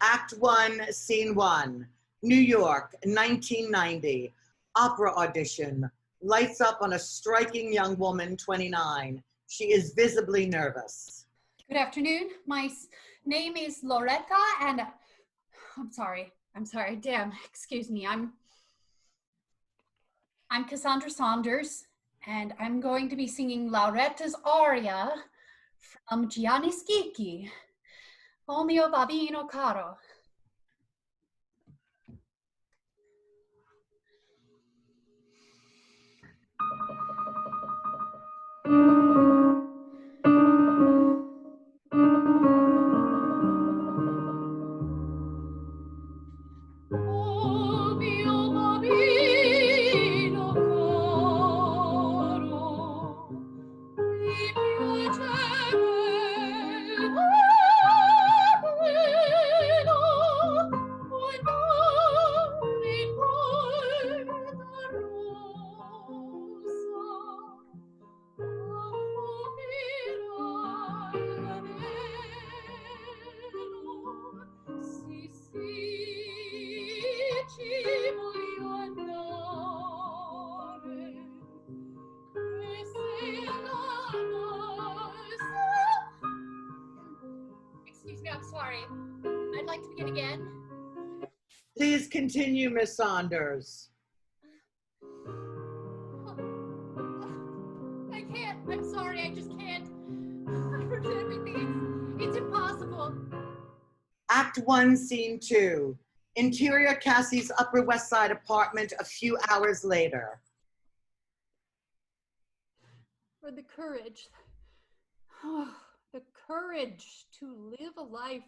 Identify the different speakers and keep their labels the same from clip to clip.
Speaker 1: Act 1, Scene 1, New York, 1990. Opera audition. Lights up on a striking young woman, 29. She is visibly nervous.
Speaker 2: Good afternoon. My name is Loretta, and I'm sorry, damn, excuse me. I'm Cassandra Saunders, and I'm going to be singing Lauretta's aria from Gianni Schicchi, O mio babino caro. Excuse me, I'm sorry. I'd like to begin again.
Speaker 1: Please continue, Miss Saunders.
Speaker 2: I can't. I'm sorry. I just can't. I forget everything. It's impossible.
Speaker 1: Act 1, Scene 2, interior Cassie's Upper West Side apartment a few hours later.
Speaker 2: For the courage to live a life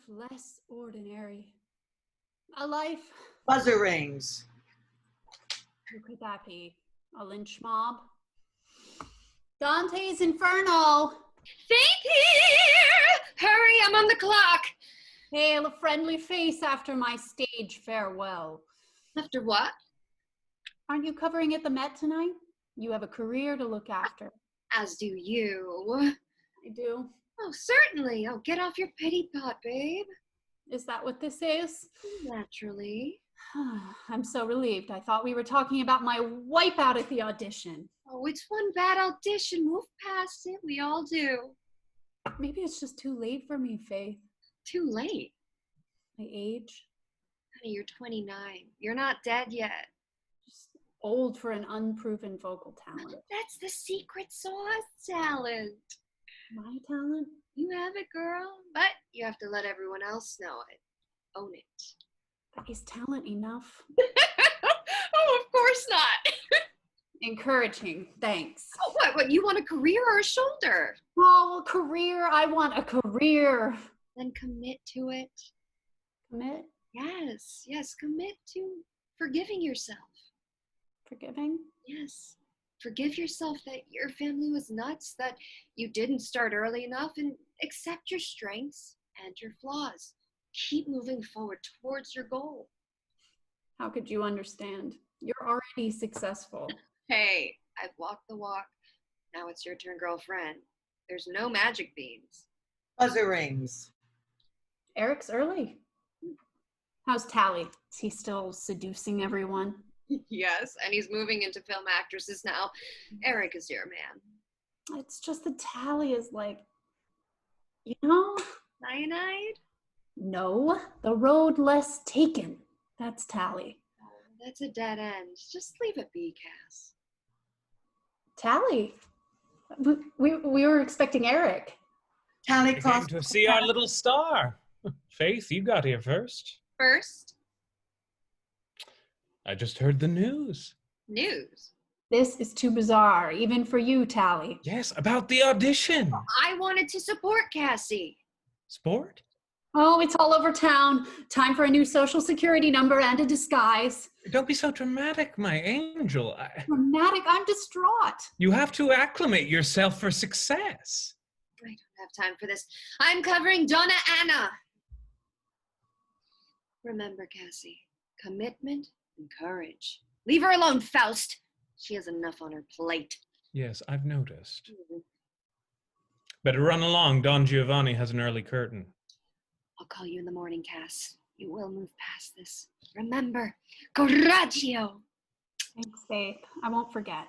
Speaker 2: less ordinary. A life.
Speaker 1: Buzzer rings.
Speaker 2: Who could that be? A lynch mob? Dante's Inferno.
Speaker 3: Faith here! Hurry, I'm on the clock.
Speaker 2: Hail a friendly face after my stage farewell.
Speaker 3: After what?
Speaker 2: Aren't you covering at the Met tonight? You have a career to look after.
Speaker 3: As do you.
Speaker 2: I do.
Speaker 3: Oh, certainly. Oh, get off your pity pot, babe.
Speaker 2: Is that what this is?
Speaker 3: Naturally.
Speaker 2: I'm so relieved. I thought we were talking about my wipeout at the audition.
Speaker 3: Oh, it's one bad audition. Move past it. We all do.
Speaker 2: Maybe it's just too late for me, Faith.
Speaker 3: Too late?
Speaker 2: My age?
Speaker 3: Honey, you're 29. You're not dead yet.
Speaker 2: Just old for an unproven vocal talent.
Speaker 3: That's the secret sauce, talent.
Speaker 2: My talent?
Speaker 3: You have it, girl. But you have to let everyone else know it. Own it.
Speaker 2: But is talent enough?
Speaker 3: Oh, of course not.
Speaker 2: Encouraging, thanks.
Speaker 3: Oh, what? You want a career or a shoulder?
Speaker 2: Oh, a career. I want a career.
Speaker 3: Then commit to it.
Speaker 2: Commit?
Speaker 3: Yes, commit to forgiving yourself.
Speaker 2: Forgiving?
Speaker 3: Yes. Forgive yourself that your family was nuts, that you didn't start early enough, and accept your strengths and your flaws. Keep moving forward towards your goal.
Speaker 2: How could you understand? You're already successful.
Speaker 3: Hey, I've walked the walk. Now it's your turn, girlfriend. There's no magic beans.
Speaker 1: Buzzer rings.
Speaker 2: Eric's early. How's Tally? Is he still seducing everyone?
Speaker 3: Yes, and he's moving into film actresses now. Eric is your man.
Speaker 2: It's just the Tally is like,
Speaker 3: Cyanide?
Speaker 2: No, the road less taken. That's Tally.
Speaker 3: Oh, that's a dead end. Just leave it be, Cass.
Speaker 2: Tally? We were expecting Eric.
Speaker 1: Tally
Speaker 4: We
Speaker 1: crossed.
Speaker 4: came to see our little star. Faith, you got here first.
Speaker 3: First,
Speaker 4: I just heard the news.
Speaker 3: news.
Speaker 2: This is too bizarre, even for you, Tally.
Speaker 4: Yes, about the audition.
Speaker 3: I wanted to support Cassie.
Speaker 4: Sport?
Speaker 2: Oh, it's all over town. Time for a new social security number and a disguise.
Speaker 4: Don't be so dramatic, my angel.
Speaker 2: Dramatic, I'm distraught.
Speaker 4: You have to acclimate yourself for success.
Speaker 3: I don't have time for this. I'm covering Donna Anna. Remember, Cassie, commitment and courage. Leave her alone, Faust. She has enough on her plate.
Speaker 4: Yes, I've noticed. Better run along. Don Giovanni has an early curtain.
Speaker 3: I'll call you in the morning, Cass. You will move past this. Remember, coraggio!
Speaker 2: Thanks, Faith. I won't forget.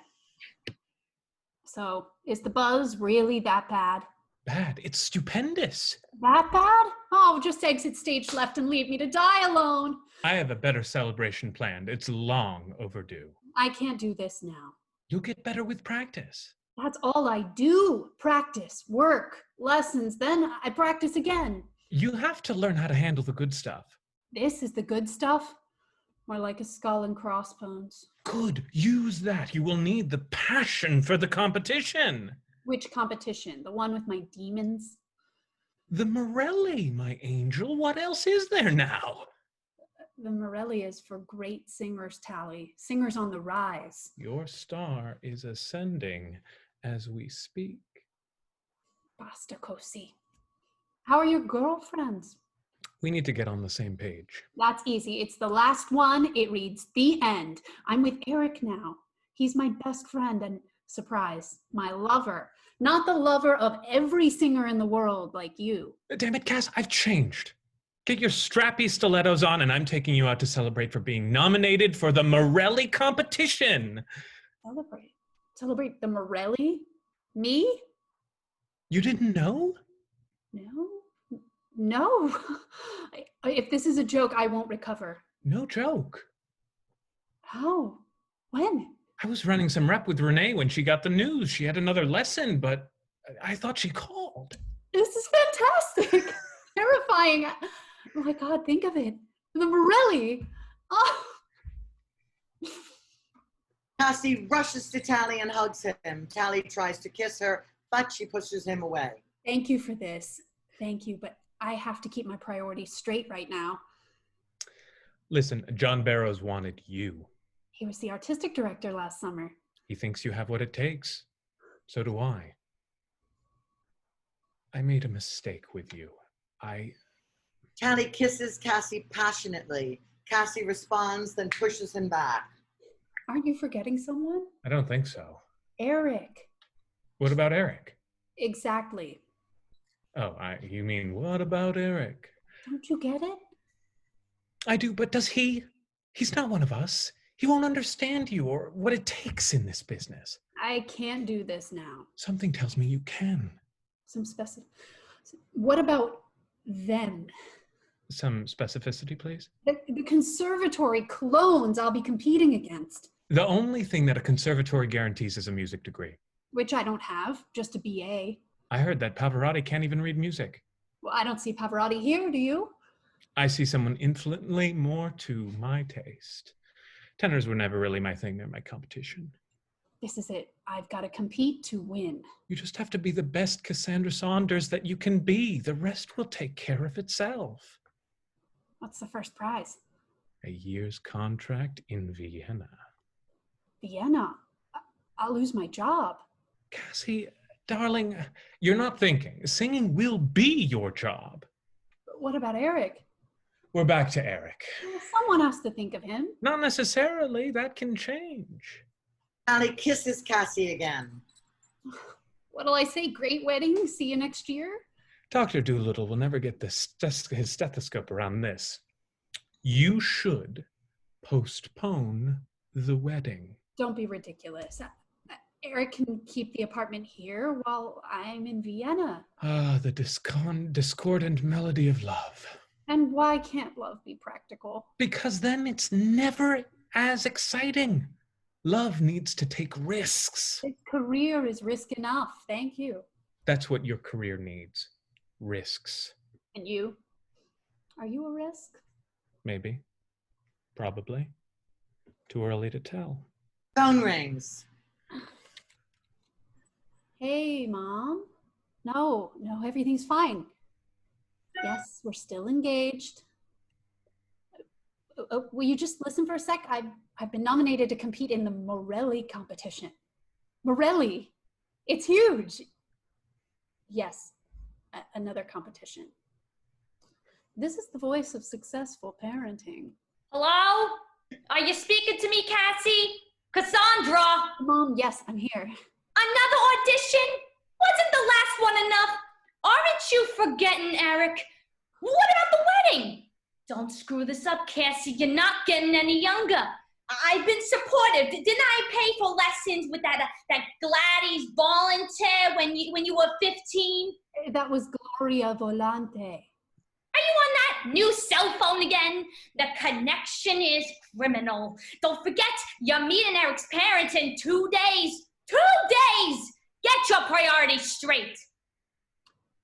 Speaker 2: So, is the buzz really that bad?
Speaker 4: Bad? It's stupendous.
Speaker 2: That bad? Oh, just exit stage left and leave me to die alone.
Speaker 4: I have a better celebration planned. It's long overdue.
Speaker 2: I can't do this now.
Speaker 4: You'll get better with practice.
Speaker 2: That's all I do. Practice, work, lessons, then I practice again.
Speaker 4: You have to learn how to handle the good stuff.
Speaker 2: This is the good stuff? More like a skull and crossbones.
Speaker 4: Good. Use that. You will need the passion for the competition.
Speaker 2: Which competition? The one with my demons?
Speaker 4: The Morelli, my angel. What else is there now?
Speaker 2: The Morelli is for great singers, Tally. Singers on the rise.
Speaker 4: Your star is ascending as we speak.
Speaker 2: Basta così. How are your girlfriends?
Speaker 4: We need to get on the same page.
Speaker 2: That's easy. It's the last one. It reads, the end. I'm with Eric now. He's my best friend and, surprise, my lover. Not the lover of every singer in the world like you.
Speaker 4: Damn it, Cass, I've changed. Get your strappy stilettos on and I'm taking you out to celebrate for being nominated for the Morelli competition.
Speaker 2: Celebrate? Celebrate the Morelli? Me?
Speaker 4: You didn't know?
Speaker 2: No. No. If this is a joke, I won't recover.
Speaker 4: No joke.
Speaker 2: How? When?
Speaker 4: I was running some rep with Renee when she got the news. She had another lesson, but I thought she called.
Speaker 2: This is fantastic. Terrifying. Oh my God, think of it. The Morelli. Oh.
Speaker 1: Cassie rushes to Tally and hugs him. Tally tries to kiss her, but she pushes him away.
Speaker 2: Thank you for this. Thank you, but I have to keep my priorities straight right now.
Speaker 4: Listen, John Barrows wanted you.
Speaker 2: He was the artistic director last summer.
Speaker 4: He thinks you have what it takes. So do I. I made a mistake with you.
Speaker 1: Tally kisses Cassie passionately. Cassie responds, then pushes him back.
Speaker 2: Aren't you forgetting someone?
Speaker 4: I don't think so.
Speaker 2: Eric.
Speaker 4: What about Eric?
Speaker 2: Exactly.
Speaker 4: Oh, you mean, what about Eric?
Speaker 2: Don't you get it?
Speaker 4: I do, but does he? He's not one of us. He won't understand you or what it takes in this business.
Speaker 2: I can't do this now.
Speaker 4: Something tells me you can.
Speaker 2: What about them?
Speaker 4: Some specificity, please.
Speaker 2: The conservatory clones I'll be competing against.
Speaker 4: The only thing that a conservatory guarantees is a music degree.
Speaker 2: Which I don't have, just a BA.
Speaker 4: I heard that Pavarotti can't even read music.
Speaker 2: Well, I don't see Pavarotti here, do you?
Speaker 4: I see someone infinitely more to my taste. Tenors were never really my thing. They're my competition.
Speaker 2: This is it. I've got to compete to win.
Speaker 4: You just have to be the best Cassandra Saunders that you can be. The rest will take care of itself.
Speaker 2: What's the first prize?
Speaker 4: A year's contract in Vienna.
Speaker 2: Vienna? I'll lose my job.
Speaker 4: Cassie, darling, you're not thinking. Singing will be your job.
Speaker 2: But what about Eric?
Speaker 4: We're back to Eric.
Speaker 2: Well, someone has to think of him.
Speaker 4: Not necessarily. That can change.
Speaker 1: Tally kisses Cassie again.
Speaker 2: What'll I say? Great wedding. See you next year.
Speaker 4: Dr. Doolittle will never get his stethoscope around this. You should postpone the wedding.
Speaker 2: Don't be ridiculous. Eric can keep the apartment here while I'm in Vienna.
Speaker 4: Ah, the discordant melody of love.
Speaker 2: And why can't love be practical?
Speaker 4: Because then it's never as exciting. Love needs to take risks.
Speaker 2: His career is risk enough. Thank you.
Speaker 4: That's what your career needs. Risks.
Speaker 2: And you? Are you a risk?
Speaker 4: Maybe. Probably. Too early to tell.
Speaker 1: Phone rings.
Speaker 2: Hey, Mom. No, everything's fine. Yes, we're still engaged. Will you just listen for a sec? I've been nominated to compete in the Morelli competition. Morelli, it's huge. Yes, another competition. This is the voice of successful parenting.
Speaker 5: Hello? Are you speaking to me, Cassie? Cassandra?
Speaker 2: Mom, yes, I'm here.
Speaker 5: Another audition? Wasn't the last that's one enough? Aren't you forgetting, Eric? What about the wedding? Don't screw this up, Cassie. You're not getting any younger. I've been supportive. Didn't I pay for lessons with that Gladys volunteer when you were 15?
Speaker 2: That was Gloria Volante.
Speaker 5: Are you on that new cell phone again? The connection is criminal. Don't forget, you're meeting Eric's parents in 2 days. 2 days! Get your priorities straight.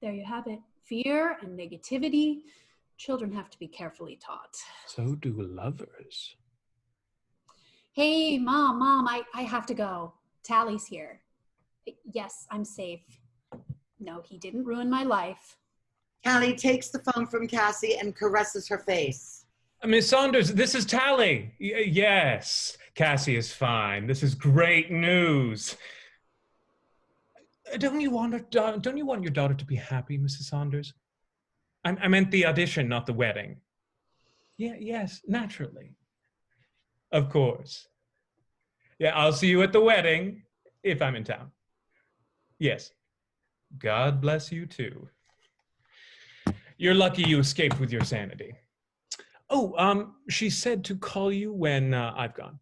Speaker 2: There you have it. Fear and negativity. Children have to be carefully taught.
Speaker 4: So do lovers.
Speaker 2: Hey, Mom, I have to go. Tally's here. Yes, I'm safe. No, he didn't ruin my life.
Speaker 1: Tally takes the phone from Cassie and caresses her face.
Speaker 4: Miss Saunders, this is Tally. Yes, Cassie is fine. This is great news. Don't you want your daughter to be happy, Mrs. Saunders? I meant the audition, not the wedding. Yeah, yes, naturally. Of course. Yeah, I'll see you at the wedding, if I'm in town. Yes. God bless you, too. You're lucky you escaped with your sanity. Oh, she said to call you when I've gone.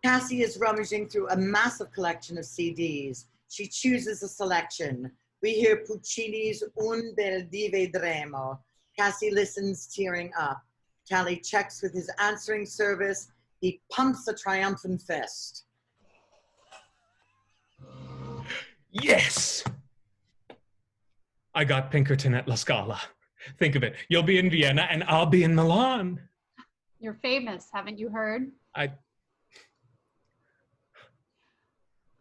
Speaker 1: Cassie is rummaging through a massive collection of CDs. She chooses a selection. We hear Puccini's Un bel di vedremo. Cassie listens, tearing up. Tally checks with his answering service. He pumps a triumphant fist.
Speaker 4: Yes! I got Pinkerton at La Scala. Think of it. You'll be in Vienna and I'll be in Milan.
Speaker 2: You're famous, haven't you heard?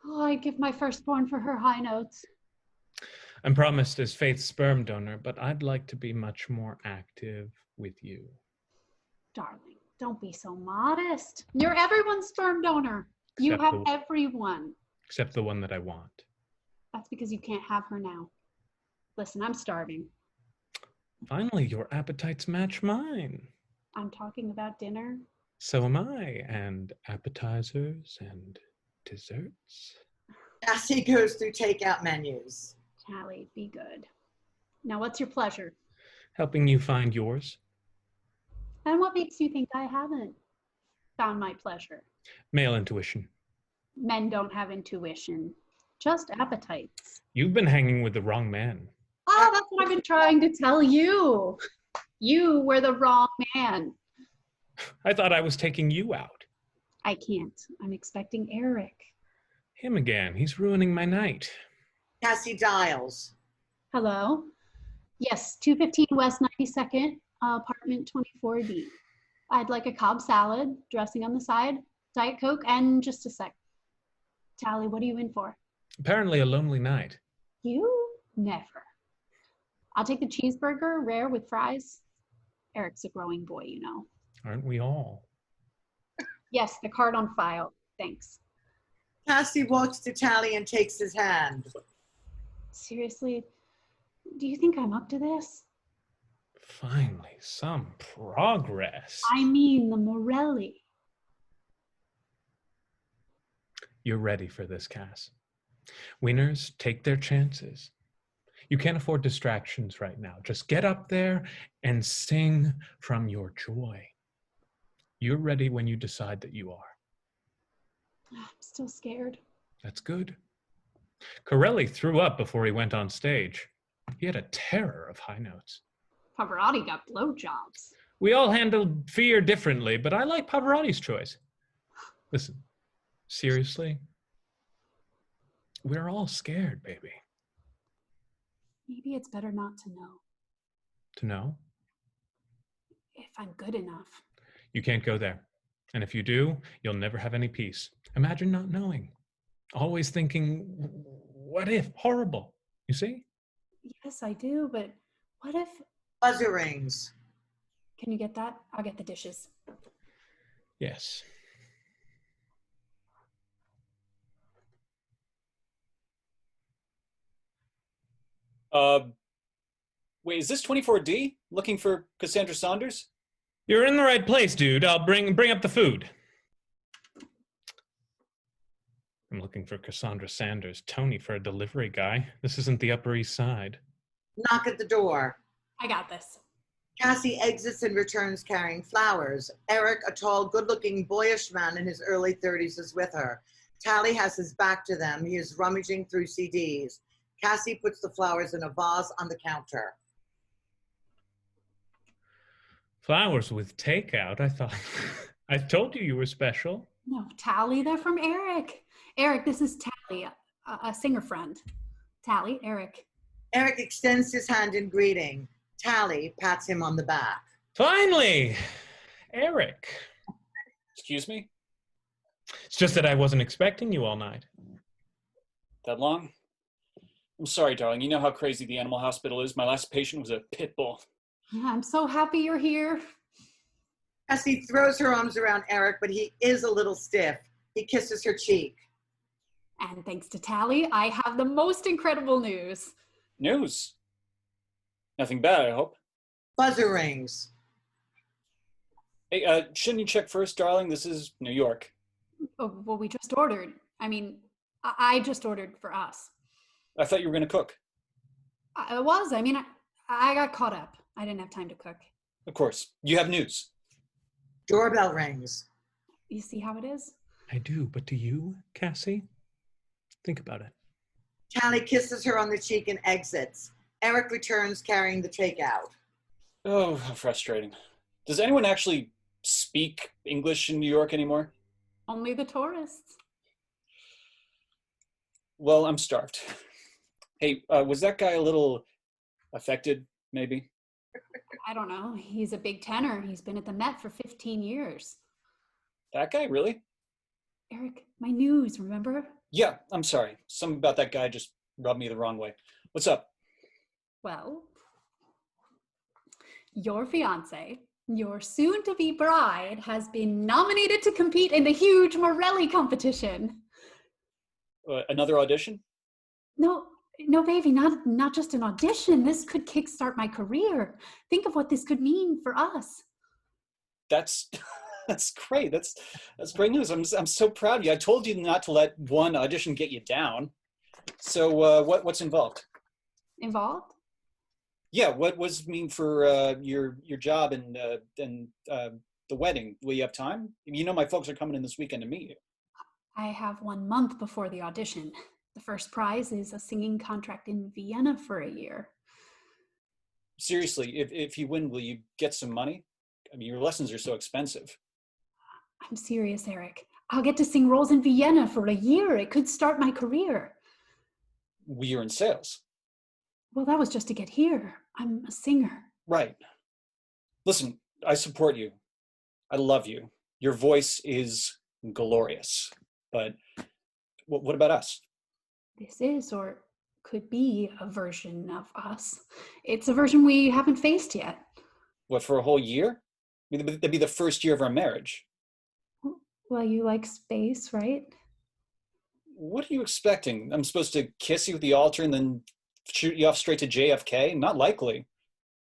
Speaker 2: Oh, I'd give my firstborn for her high notes.
Speaker 4: I'm promised as Faith's sperm donor, but I'd like to be much more active with you.
Speaker 2: Darling, don't be so modest. You're everyone's sperm donor. You have everyone.
Speaker 4: Except the one that I want.
Speaker 2: That's because you can't have her now. Listen, I'm starving.
Speaker 4: Finally, your appetites match mine.
Speaker 2: I'm talking about dinner.
Speaker 4: So am I, and appetizers and desserts.
Speaker 1: Cassie goes through takeout menus.
Speaker 2: Tally, be good. Now, what's your pleasure?
Speaker 4: Helping you find yours.
Speaker 2: And what makes you think I haven't found my pleasure?
Speaker 4: Male intuition.
Speaker 2: Men don't have intuition, just appetites.
Speaker 4: You've been hanging with the wrong man.
Speaker 2: Oh, that's what I've been trying to tell you. You were the wrong man.
Speaker 4: I thought I was taking you out.
Speaker 2: I can't. I'm expecting Eric.
Speaker 4: Him again. He's ruining my night.
Speaker 1: Cassie dials.
Speaker 2: Hello? Yes, 215 West 92nd, apartment 24D. I'd like a Cobb salad, dressing on the side, Diet Coke, and just a sec. Tally, what are you in for?
Speaker 4: Apparently a lonely night.
Speaker 2: You? Never. I'll take the cheeseburger, rare with fries. Eric's a growing boy, you know.
Speaker 4: Aren't we all?
Speaker 2: Yes, the card on file. Thanks.
Speaker 1: Cassie walks to Tally and takes his hand.
Speaker 2: Seriously, do you think I'm up to this?
Speaker 4: Finally, some progress.
Speaker 2: I mean the Morelli.
Speaker 4: You're ready for this, Cass. Winners take their chances. You can't afford distractions right now. Just get up there and sing from your joy. You're ready when you decide that you are.
Speaker 2: I'm still scared.
Speaker 4: That's good. Corelli threw up before he went on stage. He had a terror of high notes.
Speaker 2: Pavarotti got blowjobs.
Speaker 4: We all handled fear differently, but I like Pavarotti's choice. Listen, seriously, we're all scared, baby.
Speaker 2: Maybe it's better not to know.
Speaker 4: To know?
Speaker 2: If I'm good enough.
Speaker 4: You can't go there. And if you do, you'll never have any peace. Imagine not knowing. Always thinking, what if? Horrible. You see?
Speaker 2: Yes, I do, but what if...
Speaker 1: Buzzer rings.
Speaker 2: Can you get that? I'll get the dishes.
Speaker 4: Yes.
Speaker 6: Wait, is this 24D? Looking for Cassandra Saunders?
Speaker 4: You're in the right place, dude. I'll bring up the food. I'm looking for Cassandra Saunders, Tony for a delivery guy. This isn't the Upper East Side.
Speaker 1: Knock at the door.
Speaker 2: I got this.
Speaker 1: Cassie exits and returns carrying flowers. Eric, a tall, good-looking, boyish man in his early 30s, is with her. Tally has his back to them. He is rummaging through CDs. Cassie puts the flowers in a vase on the counter.
Speaker 4: Flowers with takeout? I thought... I told you you were special.
Speaker 2: No, Tally, they're from Eric. Eric, this is Tally, a singer friend. Tally, Eric.
Speaker 1: Eric extends his hand in greeting. Tally pats him on the back.
Speaker 4: Finally! Eric.
Speaker 6: Excuse me?
Speaker 4: It's just that I wasn't expecting you all night.
Speaker 6: That long? I'm sorry, darling. You know how crazy the animal hospital is. My last patient was a pit bull.
Speaker 2: I'm so happy you're here.
Speaker 1: Cassie throws her arms around Eric, but he is a little stiff. He kisses her cheek.
Speaker 2: And thanks to Tally, I have the most incredible news.
Speaker 6: News? Nothing bad, I hope.
Speaker 1: Buzzer rings.
Speaker 6: Hey, shouldn't you check first, darling? This is New York.
Speaker 2: Oh, well, we just ordered. I just ordered for us.
Speaker 6: I thought you were going to cook.
Speaker 2: I got caught up. I didn't have time to cook.
Speaker 6: Of course. You have news.
Speaker 1: Doorbell rings.
Speaker 2: You see how it is?
Speaker 4: I do, but do you, Cassie? Think about it.
Speaker 1: Tally kisses her on the cheek and exits. Eric returns carrying the takeout.
Speaker 6: Oh, how frustrating. Does anyone actually speak English in New York anymore?
Speaker 2: Only the tourists.
Speaker 6: Well, I'm starved. Hey, was that guy a little affected, maybe?
Speaker 2: I don't know. He's a big tenor. He's been at the Met for 15 years.
Speaker 6: That guy, really?
Speaker 2: Eric, my news, remember?
Speaker 6: Yeah, I'm sorry. Something about that guy just rubbed me the wrong way. What's up?
Speaker 2: Well, your fiancée, your soon-to-be bride, has been nominated to compete in the huge Morelli competition.
Speaker 6: Another audition?
Speaker 2: No, baby, not just an audition. This could kickstart my career. Think of what this could mean for us.
Speaker 6: That's great. That's great news. I'm so proud of you. I told you not to let one audition get you down. So what's involved?
Speaker 2: Involved?
Speaker 6: Yeah. What was it mean for your job and the wedding? Will you have time? You know my folks are coming in this weekend to meet you.
Speaker 2: I have 1 month before the audition. The first prize is a singing contract in Vienna for a year.
Speaker 6: Seriously, if you win, will you get some money? I mean, your lessons are so expensive.
Speaker 2: I'm serious, Eric. I'll get to sing roles in Vienna for a year. It could start my career.
Speaker 6: You're in sales.
Speaker 2: Well, that was just to get here. I'm a singer.
Speaker 6: Right. Listen, I support you. I love you. Your voice is glorious. But what about us?
Speaker 2: This is, or could be, a version of us. It's a version we haven't faced yet.
Speaker 6: What, for a whole year? I mean, that'd be the first year of our marriage.
Speaker 2: Well, you like space, right?
Speaker 6: What are you expecting? I'm supposed to kiss you at the altar and then shoot you off straight to JFK? Not likely. I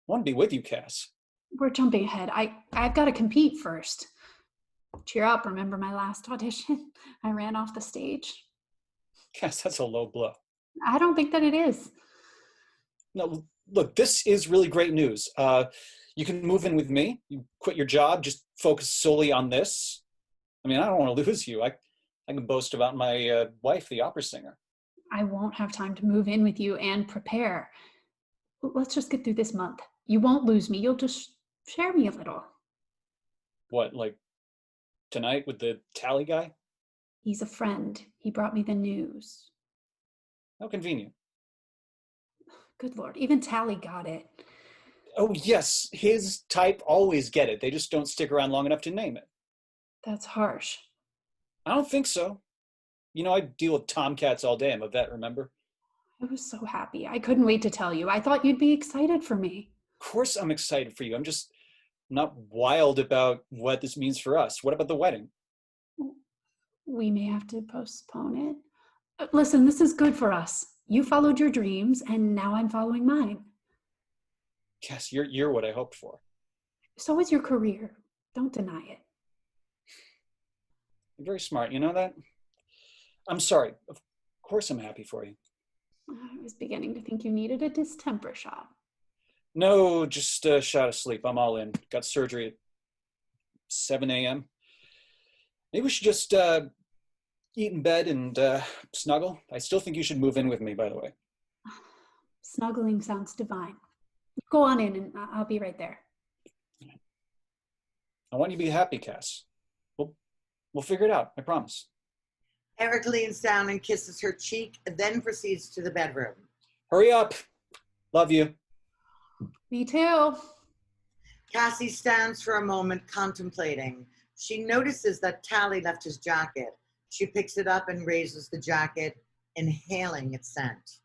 Speaker 6: want to be with you, Cass.
Speaker 2: We're jumping ahead. I've got to compete first. Cheer up, remember my last audition? I ran off the stage.
Speaker 6: Cass, that's a low blow.
Speaker 2: I don't think that it is.
Speaker 6: No, look, this is really great news. You can move in with me. You quit your job, just focus solely on this. I mean, I don't want to lose you. I can boast about my wife, the opera singer.
Speaker 2: I won't have time to move in with you and prepare. Let's just get through this month. You won't lose me. You'll just share me a little.
Speaker 6: What, like tonight with the Tally guy?
Speaker 2: He's a friend. He brought me the news.
Speaker 6: How convenient.
Speaker 2: Good Lord, even Tally got it.
Speaker 6: Oh, yes, his type always get it. They just don't stick around long enough to name it.
Speaker 2: That's harsh.
Speaker 6: I don't think so. You know, I deal with tomcats all day. I'm a vet, remember?
Speaker 2: I was so happy. I couldn't wait to tell you. I thought you'd be excited for me.
Speaker 6: Of course I'm excited for you. I'm just not wild about what this means for us. What about the wedding?
Speaker 2: We may have to postpone it. Listen, this is good for us. You followed your dreams, and now I'm following mine.
Speaker 6: Cass, you're what I hoped for.
Speaker 2: So is your career. Don't deny it.
Speaker 6: You're very smart, you know that? I'm sorry. Of course I'm happy for you.
Speaker 2: I was beginning to think you needed a distemper shot.
Speaker 6: No, just a shot of sleep. I'm all in. Got surgery at 7 a.m. Maybe we should just eat in bed and snuggle. I still think you should move in with me, by the way.
Speaker 2: Snuggling sounds divine. Go on in and I'll be right there.
Speaker 6: I want you to be happy, Cass. We'll figure it out, I promise.
Speaker 1: Eric leans down and kisses her cheek, then proceeds to the bedroom.
Speaker 6: Hurry up. Love you.
Speaker 2: Me too.
Speaker 1: Cassie stands for a moment contemplating. She notices that Tally left his jacket. She picks it up and raises the jacket, inhaling its scent.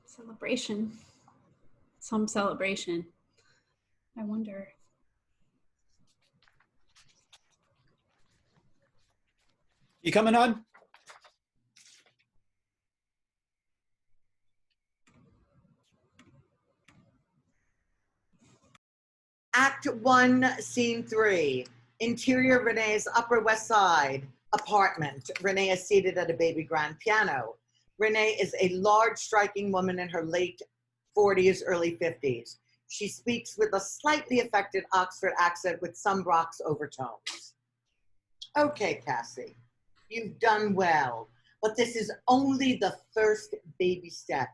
Speaker 2: Celebration. Some celebration. I wonder.
Speaker 6: You coming on?
Speaker 1: Act 1, Scene 3. Interior Renee's Upper West Side apartment. Renee is seated at a baby grand piano. Renee is a large, striking woman in her late 40s, early 50s. She speaks with a slightly affected Oxford accent with some Bronx overtones. Okay, Cassie, you've done well, but this is only the first baby step.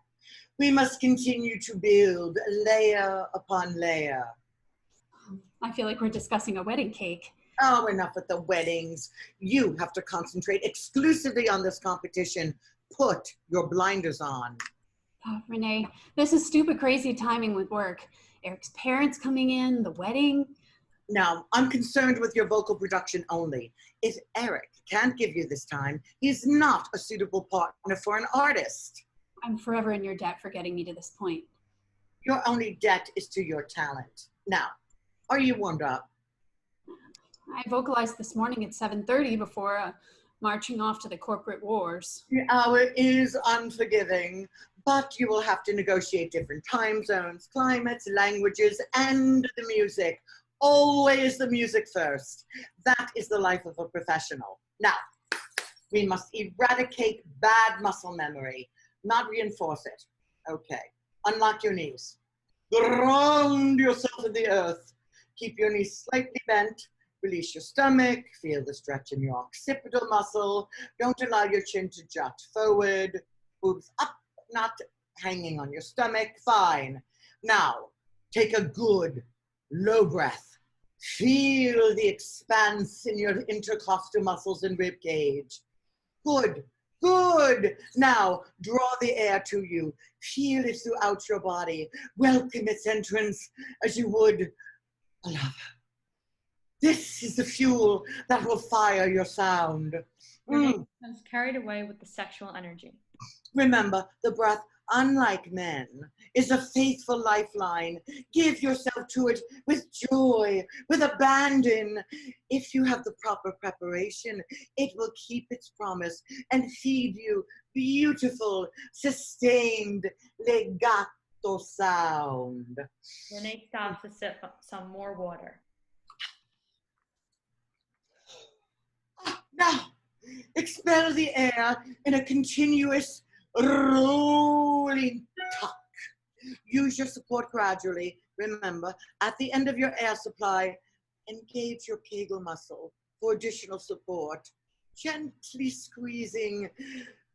Speaker 1: We must continue to build layer upon layer.
Speaker 2: I feel like we're discussing a wedding cake.
Speaker 1: Oh, enough with the weddings. You have to concentrate exclusively on this competition. Put your blinders on.
Speaker 2: Oh, Renee, this is stupid, crazy timing with work. Eric's parents coming in, the wedding.
Speaker 1: Now, I'm concerned with your vocal production only. If Eric can't give you this time, he's not a suitable partner for an artist.
Speaker 2: I'm forever in your debt for getting me to this point.
Speaker 1: Your only debt is to your talent. Now, are you warmed up?
Speaker 2: I vocalized this morning at 7:30 before marching off to the corporate wars.
Speaker 1: The hour is unforgiving, but you will have to negotiate different time zones, climates, languages, and the music. Always the music first. That is the life of a professional. Now, we must eradicate bad muscle memory, not reinforce it. Okay, unlock your knees. Ground yourself in the earth. Keep your knees slightly bent. Release your stomach. Feel the stretch in your occipital muscle. Don't allow your chin to jut forward. Boobs up, not hanging on your stomach. Fine. Now, take a good, low breath. Feel the expanse in your intercostal muscles and rib cage. Good, good. Now, draw the air to you. Feel it throughout your body. Welcome its entrance as you would a lover. This is the fuel that will fire your sound.
Speaker 7: Renee was carried away with the sexual energy.
Speaker 1: Remember, the breath, unlike men, is a faithful lifeline. Give yourself to it with joy, with abandon. If you have the proper preparation, it will keep its promise and feed you beautiful, sustained legato sound.
Speaker 7: Renee stops to sip some more water.
Speaker 1: Now, expel the air in a continuous rolling tuck. Use your support gradually. Remember, at the end of your air supply, engage your Kegel muscle for additional support, gently squeezing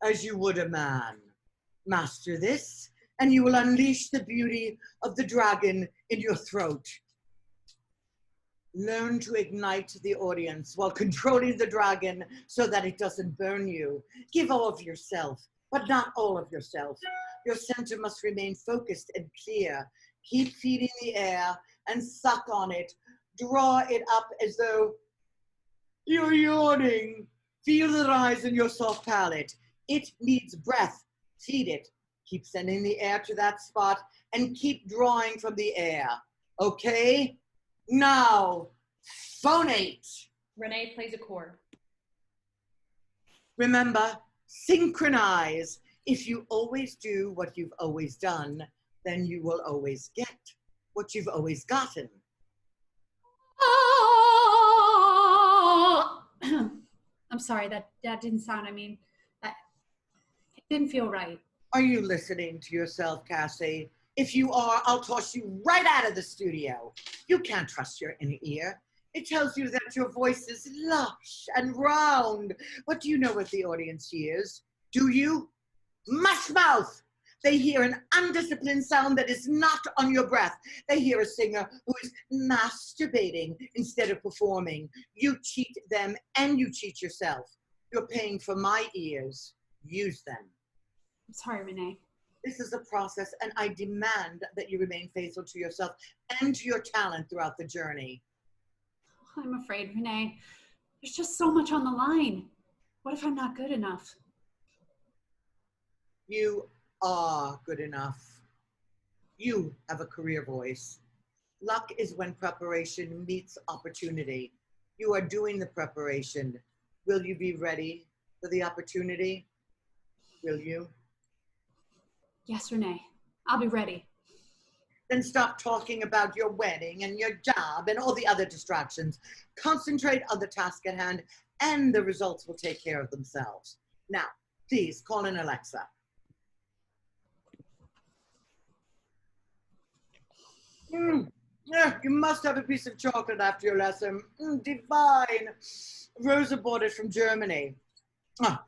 Speaker 1: as you would a man. Master this, and you will unleash the beauty of the dragon in your throat. Learn to ignite the audience while controlling the dragon so that it doesn't burn you. Give all of yourself, but not all of yourself. Your center must remain focused and clear. Keep feeding the air and suck on it. Draw it up as though you're yawning. Feel the rise in your soft palate. It needs breath. Feed it. Keep sending the air to that spot and keep drawing from the air. Okay? Now, phonate.
Speaker 7: Renee plays a chord.
Speaker 1: Remember, synchronize. If you always do what you've always done, then you will always get what you've always gotten.
Speaker 2: Oh! I'm sorry, that didn't sound, it didn't feel right.
Speaker 1: Are you listening to yourself, Cassie? If you are, I'll toss you right out of the studio. You can't trust your inner ear. It tells you that your voice is lush and round. But do you know what the audience hears? Do you? Mush mouth! They hear an undisciplined sound that is not on your breath. They hear a singer who is masturbating instead of performing. You cheat them and you cheat yourself. You're paying for my ears. Use them.
Speaker 2: I'm sorry, Renee.
Speaker 1: This is a process, and I demand that you remain faithful to yourself and to your talent throughout the journey.
Speaker 2: I'm afraid, Renee. There's just so much on the line. What if I'm not good enough?
Speaker 1: You are good enough. You have a career voice. Luck is when preparation meets opportunity. You are doing the preparation. Will you be ready for the opportunity? Will you?
Speaker 2: Yes, Renee. I'll be ready.
Speaker 1: Then stop talking about your wedding and your job and all the other distractions. Concentrate on the task at hand, and the results will take care of themselves. Now, please call in Alexa. You must have a piece of chocolate after your lesson. Divine. Rosa bought it from Germany.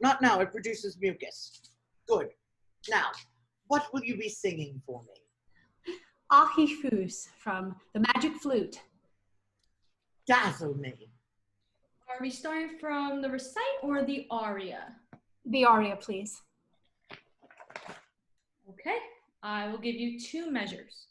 Speaker 1: Not now, it produces mucus. Good. Now, what will you be singing for me?
Speaker 2: Ahifus from The Magic Flute.
Speaker 1: Dazzle me.
Speaker 7: Are we starting from the recite or the aria?
Speaker 2: The aria, please.
Speaker 7: Okay, I will give you 2 measures.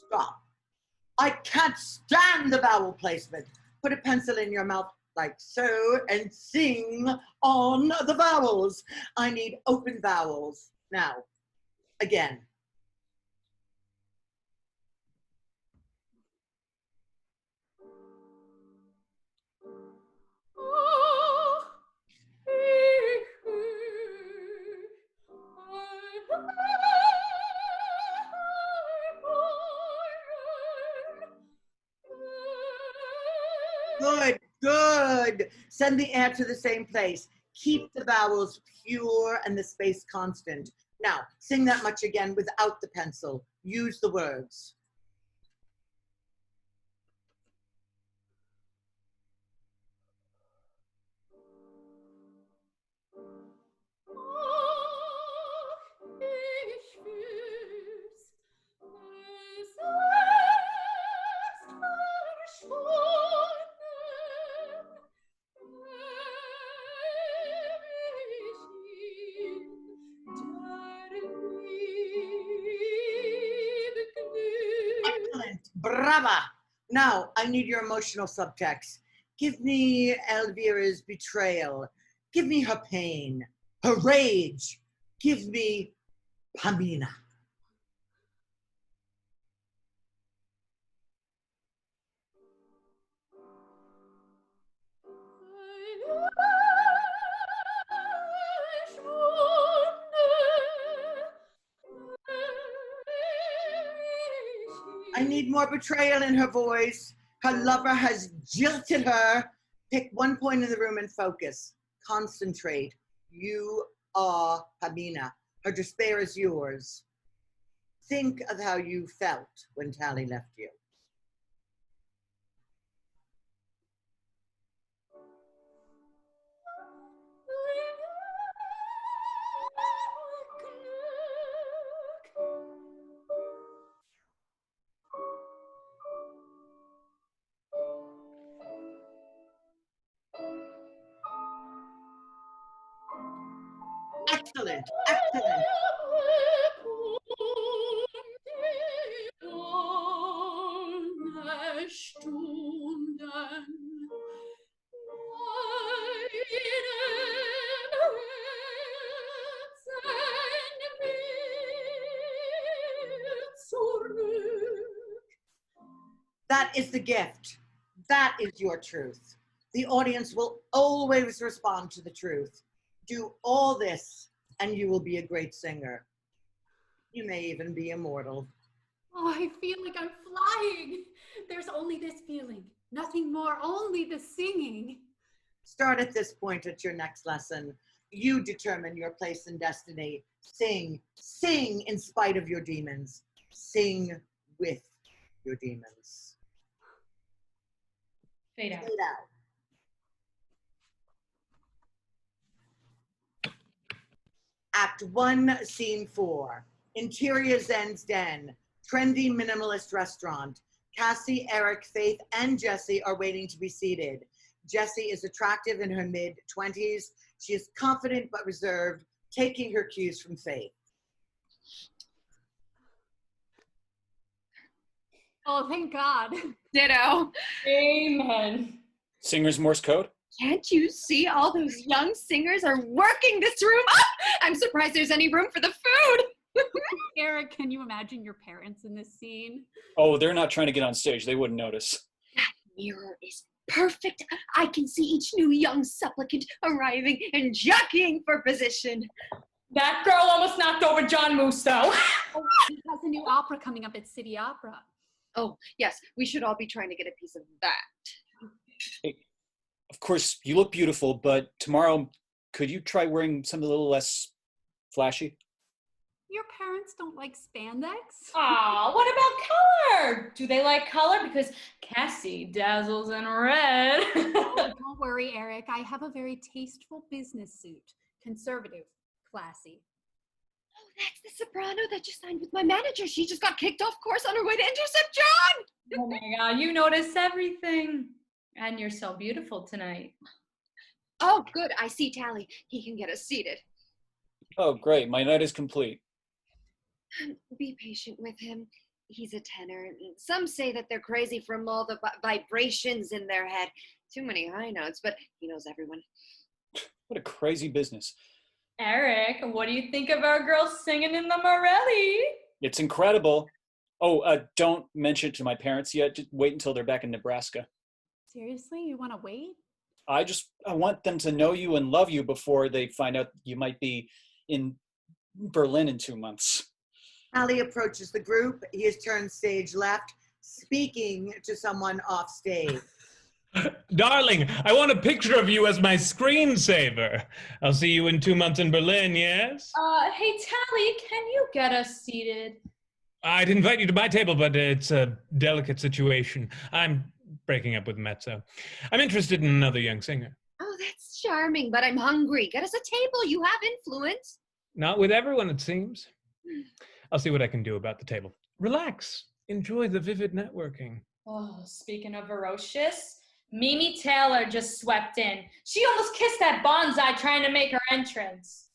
Speaker 1: Stop. I can't stand the vowel placement. Put a pencil in your mouth like so and sing on the vowels. I need open vowels. Now, again. Good, good. Send the air to the same place. Keep the vowels pure and the space constant. Now, sing that much again without the pencil. Use the words. Excellent. Brava. Now, I need your emotional subtext. Give me Elvira's betrayal. Give me her pain, her rage. Give me Pamina. I need more betrayal in her voice. Her lover has jilted her. Pick one point in the room and focus. Concentrate. You are Pamina. Her despair is yours. Think of how you felt when Tally left you. Excellent, excellent. That is the gift. That is your truth. The audience will always respond to the truth. Do all this and you will be a great singer. You may even be immortal.
Speaker 2: Oh, I feel like I'm flying. There's only this feeling, nothing more, only the singing.
Speaker 1: Start at this point at your next lesson. You determine your place in destiny. Sing, sing in spite of your demons. Sing with your demons.
Speaker 7: Fade out.
Speaker 1: Fade out. Act 1, Scene 4. Interior Zen's Den. Trendy minimalist restaurant. Cassie, Eric, Faith, and Jessie are waiting to be seated. Jessie is attractive in her mid-20s. She is confident but reserved, taking her cues from Faith.
Speaker 2: Oh, thank God.
Speaker 3: Ditto.
Speaker 7: Amen.
Speaker 6: Singer's Morse code?
Speaker 3: Can't you see all those young singers are working this room up? I'm surprised there's any room for the food.
Speaker 2: Eric, can you imagine your parents in this scene?
Speaker 6: Oh, they're not trying to get on stage. They wouldn't notice.
Speaker 3: That mirror is perfect. I can see each new young supplicant arriving and jockeying for position.
Speaker 7: That girl almost knocked over John Musto.
Speaker 2: Oh, he has a new opera coming up at City Opera.
Speaker 3: Oh, yes, we should all be trying to get a piece of that.
Speaker 6: Hey, of course, you look beautiful, but tomorrow, could you try wearing something a little less flashy?
Speaker 2: Your parents don't like spandex?
Speaker 7: Aw, what about color? Do they like color? Because Cassie dazzles in red.
Speaker 2: Oh, don't worry, Eric. I have a very tasteful business suit. Conservative, classy.
Speaker 3: Oh, that's the soprano that just signed with my manager. She just got kicked off course on her way to intercept John.
Speaker 7: Oh my God, you notice everything. And you're so beautiful tonight.
Speaker 3: Oh, good. I see Tally. He can get us seated.
Speaker 6: Oh, great. My night is complete.
Speaker 3: Be patient with him. He's a tenor. Some say that they're crazy from all the vibrations in their head. Too many high notes, but he knows everyone.
Speaker 6: What a crazy business.
Speaker 7: Eric, what do you think of our girls singing in the Morelli?
Speaker 6: It's incredible. Oh, don't mention it to my parents yet. Just wait until they're back in Nebraska.
Speaker 2: Seriously? You want to wait?
Speaker 6: I want them to know you and love you before they find out you might be in Berlin in 2 months.
Speaker 1: Ali approaches the group. He has turned stage left, speaking to someone off stage.
Speaker 4: Darling, I want a picture of you as my screensaver. I'll see you in 2 months in Berlin, yes?
Speaker 7: Hey, Tally, can you get us seated?
Speaker 4: I'd invite you to my table, but it's a delicate situation. I'm breaking up with Mezzo. I'm interested in another young singer.
Speaker 3: Oh, that's charming, but I'm hungry. Get us a table. You have influence.
Speaker 4: Not with everyone, it seems. I'll see what I can do about the table. Relax. Enjoy the vivid networking.
Speaker 7: Oh, speaking of ferocious, Mimi Taylor just swept in. She almost kissed that bonsai trying to make her entrance.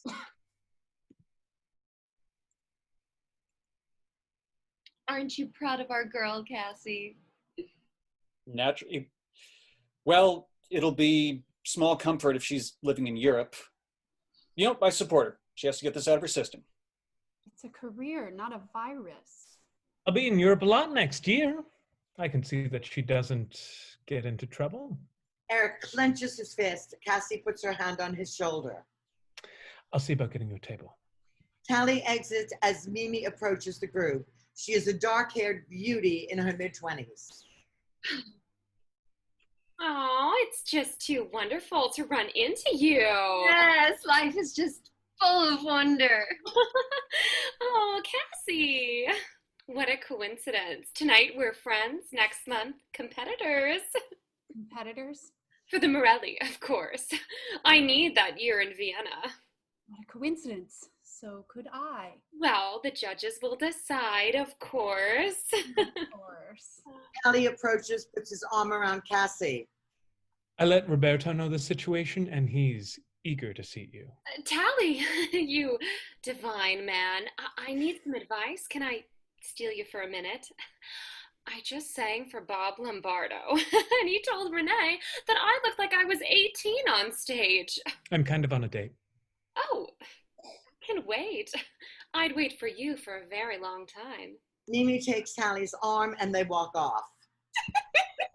Speaker 3: Aren't you proud of our girl, Cassie?
Speaker 6: Naturally. Well, it'll be small comfort if she's living in Europe. You know, I support her. She has to get this out of her system.
Speaker 2: It's a career, not a virus.
Speaker 4: I'll be in Europe a lot next year. I can see that she doesn't get into trouble.
Speaker 1: Eric clenches his fist. Cassie puts her hand on his shoulder.
Speaker 4: I'll see about getting you a table.
Speaker 1: Tally exits as Mimi approaches the group. She is a dark-haired beauty in her mid-20s.
Speaker 8: Oh, it's just too wonderful to run into you.
Speaker 3: Yes, life is just full of wonder.
Speaker 8: Oh, Cassie. What a coincidence. Tonight we're friends, next month competitors.
Speaker 2: Competitors?
Speaker 8: For the Morelli, of course. I need that year in Vienna.
Speaker 2: What a coincidence. So could I.
Speaker 8: Well, the judges will decide, of course.
Speaker 2: Of course.
Speaker 1: Tally approaches, puts his arm around Cassie.
Speaker 4: I let Roberto know the situation, and he's eager to see you.
Speaker 8: Tally, you divine man. I need some advice. Can I steal you for a minute? I just sang for Bob Lombardo, and he told Renee that I looked like I was 18 on stage.
Speaker 4: I'm kind of on a date.
Speaker 8: Oh, I can wait. I'd wait for you for a very long time.
Speaker 1: Mimi takes Tally's arm and they walk off.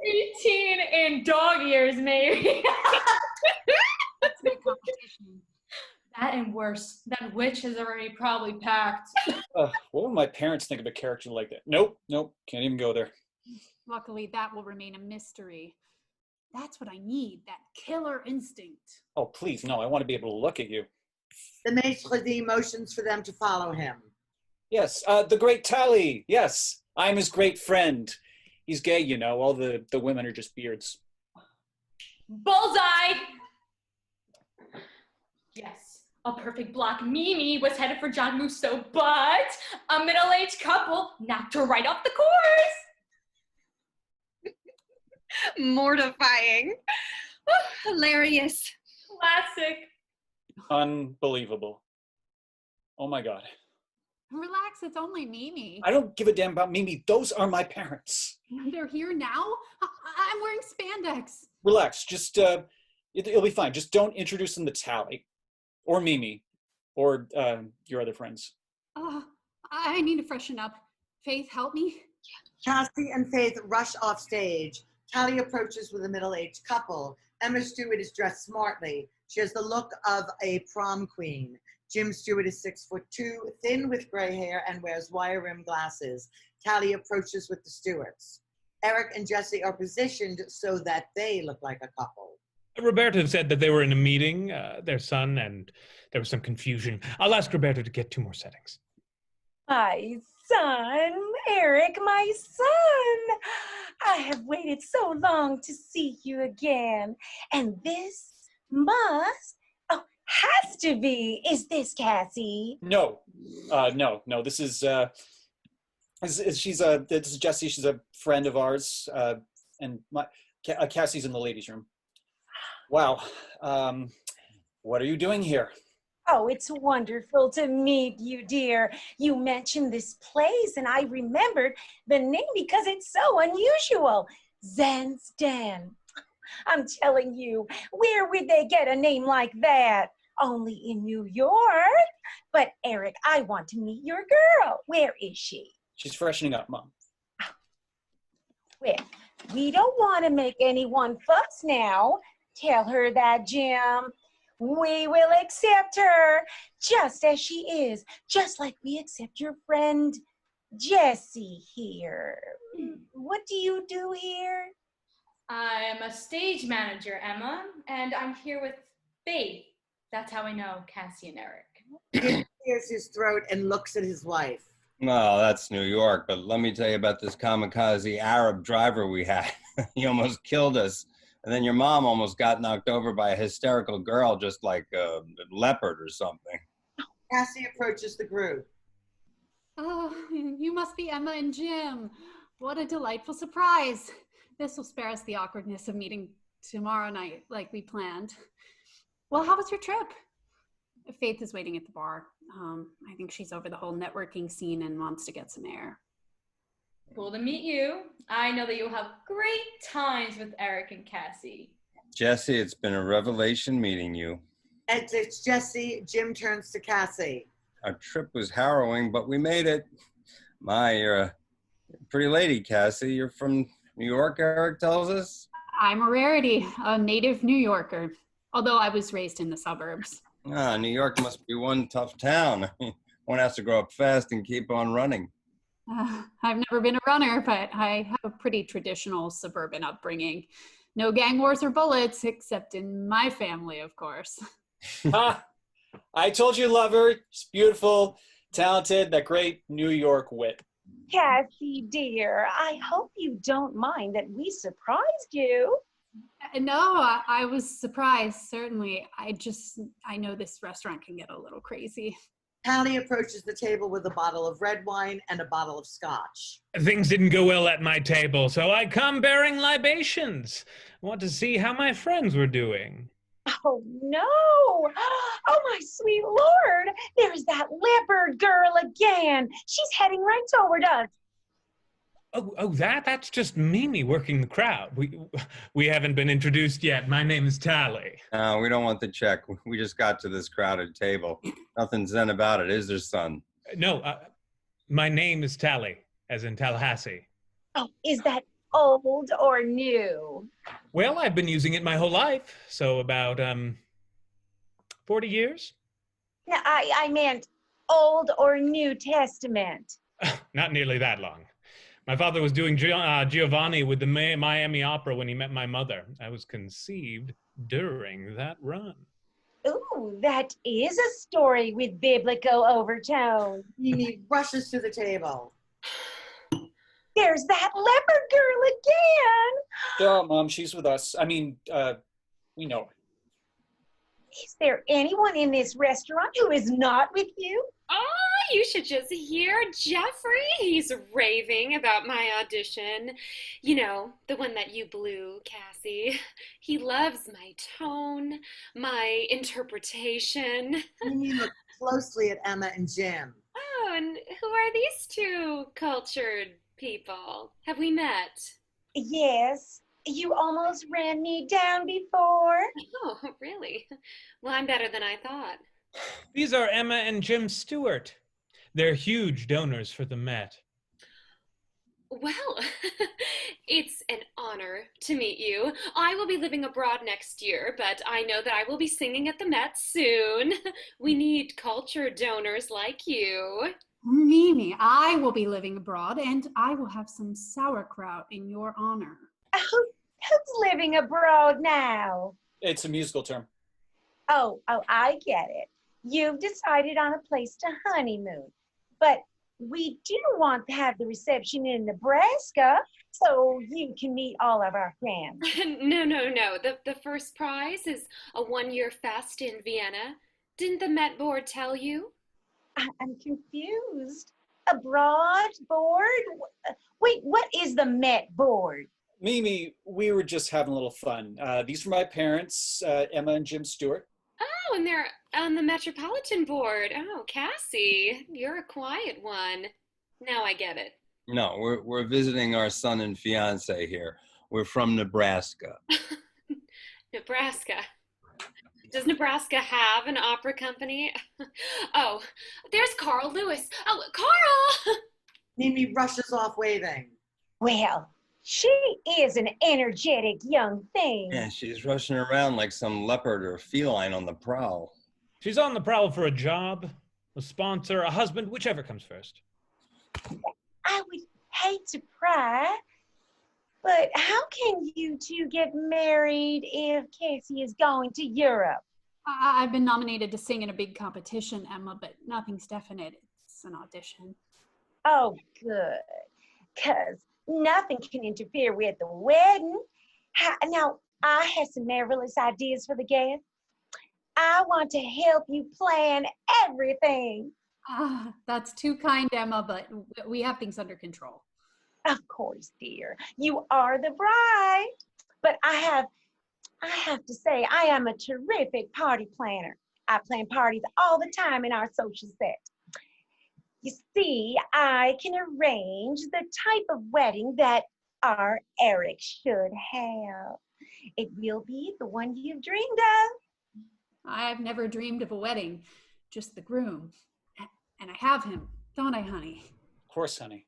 Speaker 7: 18 in dog years, maybe.
Speaker 2: That's my competition.
Speaker 7: That and worse, that witch has already probably packed.
Speaker 6: What would my parents think of a character like that? Nope, can't even go there.
Speaker 2: Luckily, that will remain a mystery. That's what I need, that killer instinct.
Speaker 6: Oh, please, no, I want to be able to look at you.
Speaker 1: The maitre d' motions for them to follow him.
Speaker 6: Yes, the great Tally. Yes, I'm his great friend. He's gay, you know. All the women are just beards.
Speaker 7: Bullseye! Yes, a perfect block. Mimi was headed for John Musso, but a middle-aged couple knocked her right off the course.
Speaker 3: Mortifying. Oh, hilarious.
Speaker 7: Classic.
Speaker 6: Unbelievable. Oh my God.
Speaker 2: Relax, it's only Mimi.
Speaker 6: I don't give a damn about Mimi. Those are my parents.
Speaker 2: They're here now? I'm wearing spandex.
Speaker 6: Relax, just, it'll be fine. Just don't introduce them to Tally. Or Mimi. Or, your other friends.
Speaker 2: I need to freshen up. Faith, help me?
Speaker 1: Cassie and Faith rush off stage. Tally approaches with a middle-aged couple. Emma Stewart is dressed smartly. She has the look of a prom queen. Jim Stewart is 6'2", thin with gray hair and wears wire-rimmed glasses. Tally approaches with the Stewarts. Eric and Jesse are positioned so that they look like a couple.
Speaker 4: Roberta said that they were in a meeting, their son, and there was some confusion. I'll ask Roberta to get 2 more settings.
Speaker 9: My son, Eric, my son. I have waited so long to see you again. And this has to be. Is this Cassie?
Speaker 6: No. No. This is Jessie. She's a friend of ours. And Cassie's in the ladies' room. Wow. What are you doing here?
Speaker 9: Oh, it's wonderful to meet you, dear. You mentioned this place, and I remembered the name because it's so unusual. Zen's Den. I'm telling you, where would they get a name like that? Only in New York. But Eric, I want to meet your girl. Where is she?
Speaker 6: She's freshening up, Mom.
Speaker 9: Well, we don't want to make anyone fuss now. Tell her that, Jim. We will accept her just as she is, just like we accept your friend Jessie here. What do you do here?
Speaker 7: I'm a stage manager, Emma, and I'm here with Faith. That's how I know Cassie and Eric.
Speaker 1: He clears his throat and looks at his wife.
Speaker 10: Well, that's New York, but let me tell you about this kamikaze Arab driver we had. He almost killed us. And then your mom almost got knocked over by a hysterical girl, just like a leopard or something.
Speaker 1: Cassie approaches the group.
Speaker 2: Oh, you must be Emma and Jim. What a delightful surprise. This will spare us the awkwardness of meeting tomorrow night like we planned. Well, how was your trip? Faith is waiting at the bar. I think she's over the whole networking scene and wants to get some air.
Speaker 7: Cool to meet you. I know that you'll have great times with Eric and Cassie.
Speaker 10: Jessie, it's been a revelation meeting you.
Speaker 1: It's Jessie. Jim turns to Cassie.
Speaker 10: Our trip was harrowing, but we made it. My, you're a pretty lady, Cassie. You're from New York, Eric tells us?
Speaker 2: I'm a rarity, a native New Yorker, although I was raised in the suburbs.
Speaker 10: New York must be one tough town. One has to grow up fast and keep on running.
Speaker 2: I've never been a runner, but I have a pretty traditional suburban upbringing. No gang wars or bullets, except in my family, of course.
Speaker 6: I told you, love her. She's beautiful, talented, that great New York wit.
Speaker 9: Cassie, dear, I hope you don't mind that we surprised you.
Speaker 2: No, I was surprised, certainly. I know this restaurant can get a little crazy.
Speaker 1: Tally approaches the table with a bottle of red wine and a bottle of scotch.
Speaker 4: Things didn't go well at my table, so I come bearing libations. I want to see how my friends were doing.
Speaker 9: Oh, no. Oh, my sweet Lord. There's that leopard girl again. She's heading right toward us.
Speaker 4: Oh, that's just Mimi working the crowd. We haven't been introduced yet. My name is Tally.
Speaker 10: No, we don't want the check. We just got to this crowded table. Nothing zen about it, is there, son?
Speaker 4: No, my name is Tally, as in Tallahassee.
Speaker 9: Oh, is that old or new?
Speaker 4: Well, I've been using it my whole life, so about 40 years.
Speaker 9: No, I meant Old or New Testament.
Speaker 4: Not nearly that long. My father was doing Giovanni with the Miami Opera when he met my mother. I was conceived during that run.
Speaker 9: Ooh, that is a story with biblical overtones.
Speaker 1: Mimi rushes to the table.
Speaker 9: There's that leopard girl again.
Speaker 6: Yeah, Mom, she's with us. I mean, we know her.
Speaker 9: Is there anyone in this restaurant who is not with you?
Speaker 8: Oh, you should just hear Jeffrey. He's raving about my audition. You know, the one that you blew, Cassie. He loves my tone, my interpretation.
Speaker 1: Mimi looks closely at Emma and Jim.
Speaker 8: Oh, and who are these two cultured people? Have we met?
Speaker 9: Yes. You almost ran me down before.
Speaker 8: Oh, really? Well, I'm better than I thought.
Speaker 4: These are Emma and Jim Stewart. They're huge donors for the Met.
Speaker 8: Well, it's an honor to meet you. I will be living abroad next year, but I know that I will be singing at the Met soon. We need culture donors like you.
Speaker 2: Mimi, I will be living abroad, and I will have some sauerkraut in your honor.
Speaker 9: Who's living abroad now?
Speaker 6: It's a musical term.
Speaker 9: Oh, I get it. You've decided on a place to honeymoon. But we do want to have the reception in Nebraska so you can meet all of our friends.
Speaker 8: No. The first prize is a one-year fest in Vienna. Didn't the Met Board tell you?
Speaker 9: I'm confused. Abroad board? Wait, what is the Met Board?
Speaker 6: Mimi, we were just having a little fun. These are my parents, Emma and Jim Stewart.
Speaker 8: Oh, and they're on the Metropolitan Board. Oh, Cassie, you're a quiet one. Now I get it.
Speaker 10: No, we're visiting our son and fiancée here. We're from Nebraska.
Speaker 8: Nebraska. Does Nebraska have an opera company? Oh, there's Carl Lewis. Oh, Carl!
Speaker 1: Mimi rushes off waving.
Speaker 9: Well, she is an energetic young thing.
Speaker 10: Yeah, she's rushing around like some leopard or feline on the prowl.
Speaker 4: She's on the prowl for a job, a sponsor, a husband, whichever comes first.
Speaker 9: I would hate to pry, but how can you two get married if Cassie is going to Europe?
Speaker 2: I've been nominated to sing in a big competition, Emma, but nothing's definite. It's an audition.
Speaker 9: Oh, good. 'Cause nothing can interfere with the wedding. Now, I have some marvelous ideas for the guests. I want to help you plan everything.
Speaker 2: That's too kind, Emma, but we have things under control.
Speaker 9: Of course, dear. You are the bride. But I have to say, I am a terrific party planner. I plan parties all the time in our social set. You see, I can arrange the type of wedding that our Eric should have. It will be the one you've dreamed of.
Speaker 2: I've never dreamed of a wedding, just the groom. And I have him, don't I, honey?
Speaker 6: Of course, honey.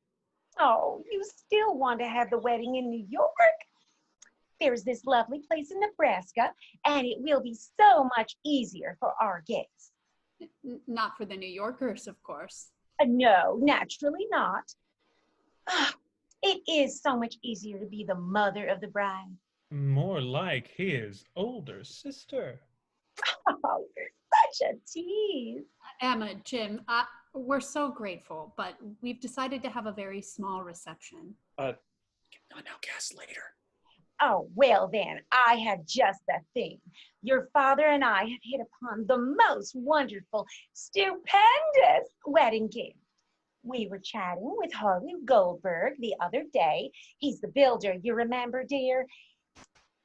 Speaker 9: Oh, you still want to have the wedding in New York? There's this lovely place in Nebraska, and it will be so much easier for our guests.
Speaker 2: Not for the New Yorkers, of course.
Speaker 9: No, naturally not. It is so much easier to be the mother of the bride.
Speaker 4: More like his older sister.
Speaker 9: Oh, you're such a tease.
Speaker 2: Emma, Jim, we're so grateful, but we've decided to have a very small reception.
Speaker 6: Not now, Cass, later.
Speaker 9: Oh, well then, I have just the thing. Your father and I have hit upon the most wonderful, stupendous wedding gift. We were chatting with Harley Goldberg the other day. He's the builder, you remember, dear?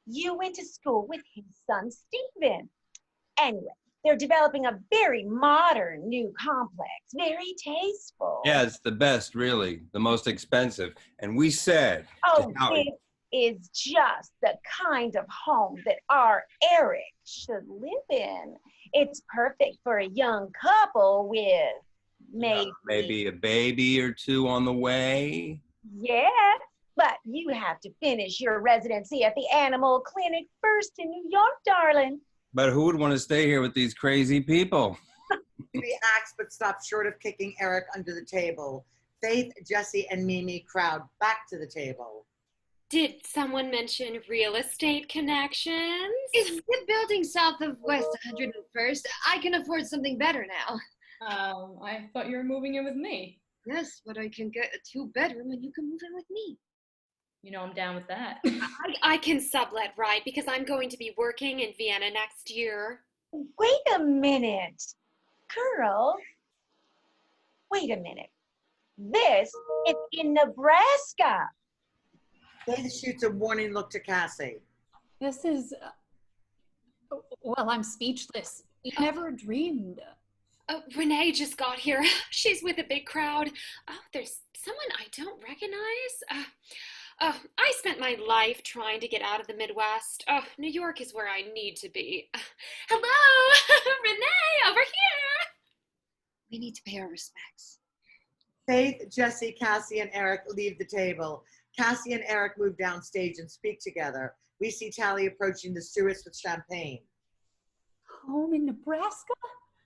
Speaker 9: You went to school with his son, Stephen. Anyway, they're developing a very modern new complex, very tasteful.
Speaker 10: Yeah, it's the best, really, the most expensive. And we said...
Speaker 9: Oh, this is just the kind of home that our Eric should live in. It's perfect for a young couple with maybe
Speaker 10: a baby or two on the way.
Speaker 9: Yes, but You have to finish your residency at the animal clinic first in New York, darling.
Speaker 10: But who would want to stay here with these crazy people?
Speaker 1: Mimi acts but stops short of kicking Eric under the table. Faith, Jessie, and Mimi crowd back to the table.
Speaker 8: Did someone mention real estate connections?
Speaker 3: Is the building south of West 101st? I can afford something better now.
Speaker 7: I thought you were moving in with me.
Speaker 3: Yes, but I can get a 2-bedroom and you can move in with me.
Speaker 7: You know I'm down with that.
Speaker 8: I can sublet, right? Because I'm going to be working in Vienna next year.
Speaker 9: Wait a minute. Girl, wait a minute. This is in Nebraska.
Speaker 1: Faith shoots a warning look to Cassie.
Speaker 2: This is, well, I'm speechless. I never dreamed.
Speaker 8: Renee just got here. She's with a big crowd. Oh, there's someone I don't recognize. I spent my life trying to get out of the Midwest. Oh, New York is where I need to be. Hello, Renee, over here.
Speaker 3: We need to pay our respects.
Speaker 1: Faith, Jessie, Cassie, and Eric leave the table. Cassie and Eric move downstage and speak together. We see Tally approaching the Stewarts with champagne.
Speaker 2: Home in Nebraska?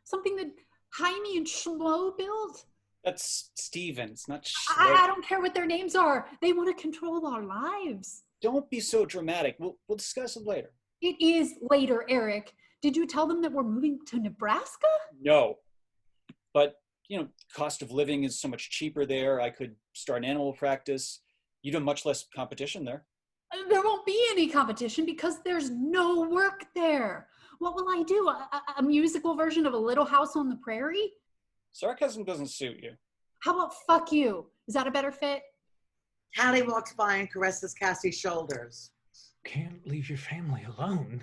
Speaker 2: Something that Jaime and Schlo built?
Speaker 6: That's Stevens, not
Speaker 2: I don't care what their names are. They want to control our lives.
Speaker 6: Don't be so dramatic. We'll discuss it later.
Speaker 2: It is later, Eric. Did you tell them that we're moving to Nebraska?
Speaker 6: No. But, cost of living is so much cheaper there. I could start an animal practice. You'd have much less competition there.
Speaker 2: There won't be any competition because there's no work there. What will I do? A musical version of A Little House on the Prairie?
Speaker 6: Sarcasm doesn't suit you.
Speaker 2: How about fuck you? Is that a better fit?
Speaker 1: Tally walks by and caresses Cassie's shoulders.
Speaker 4: Can't leave your family alone.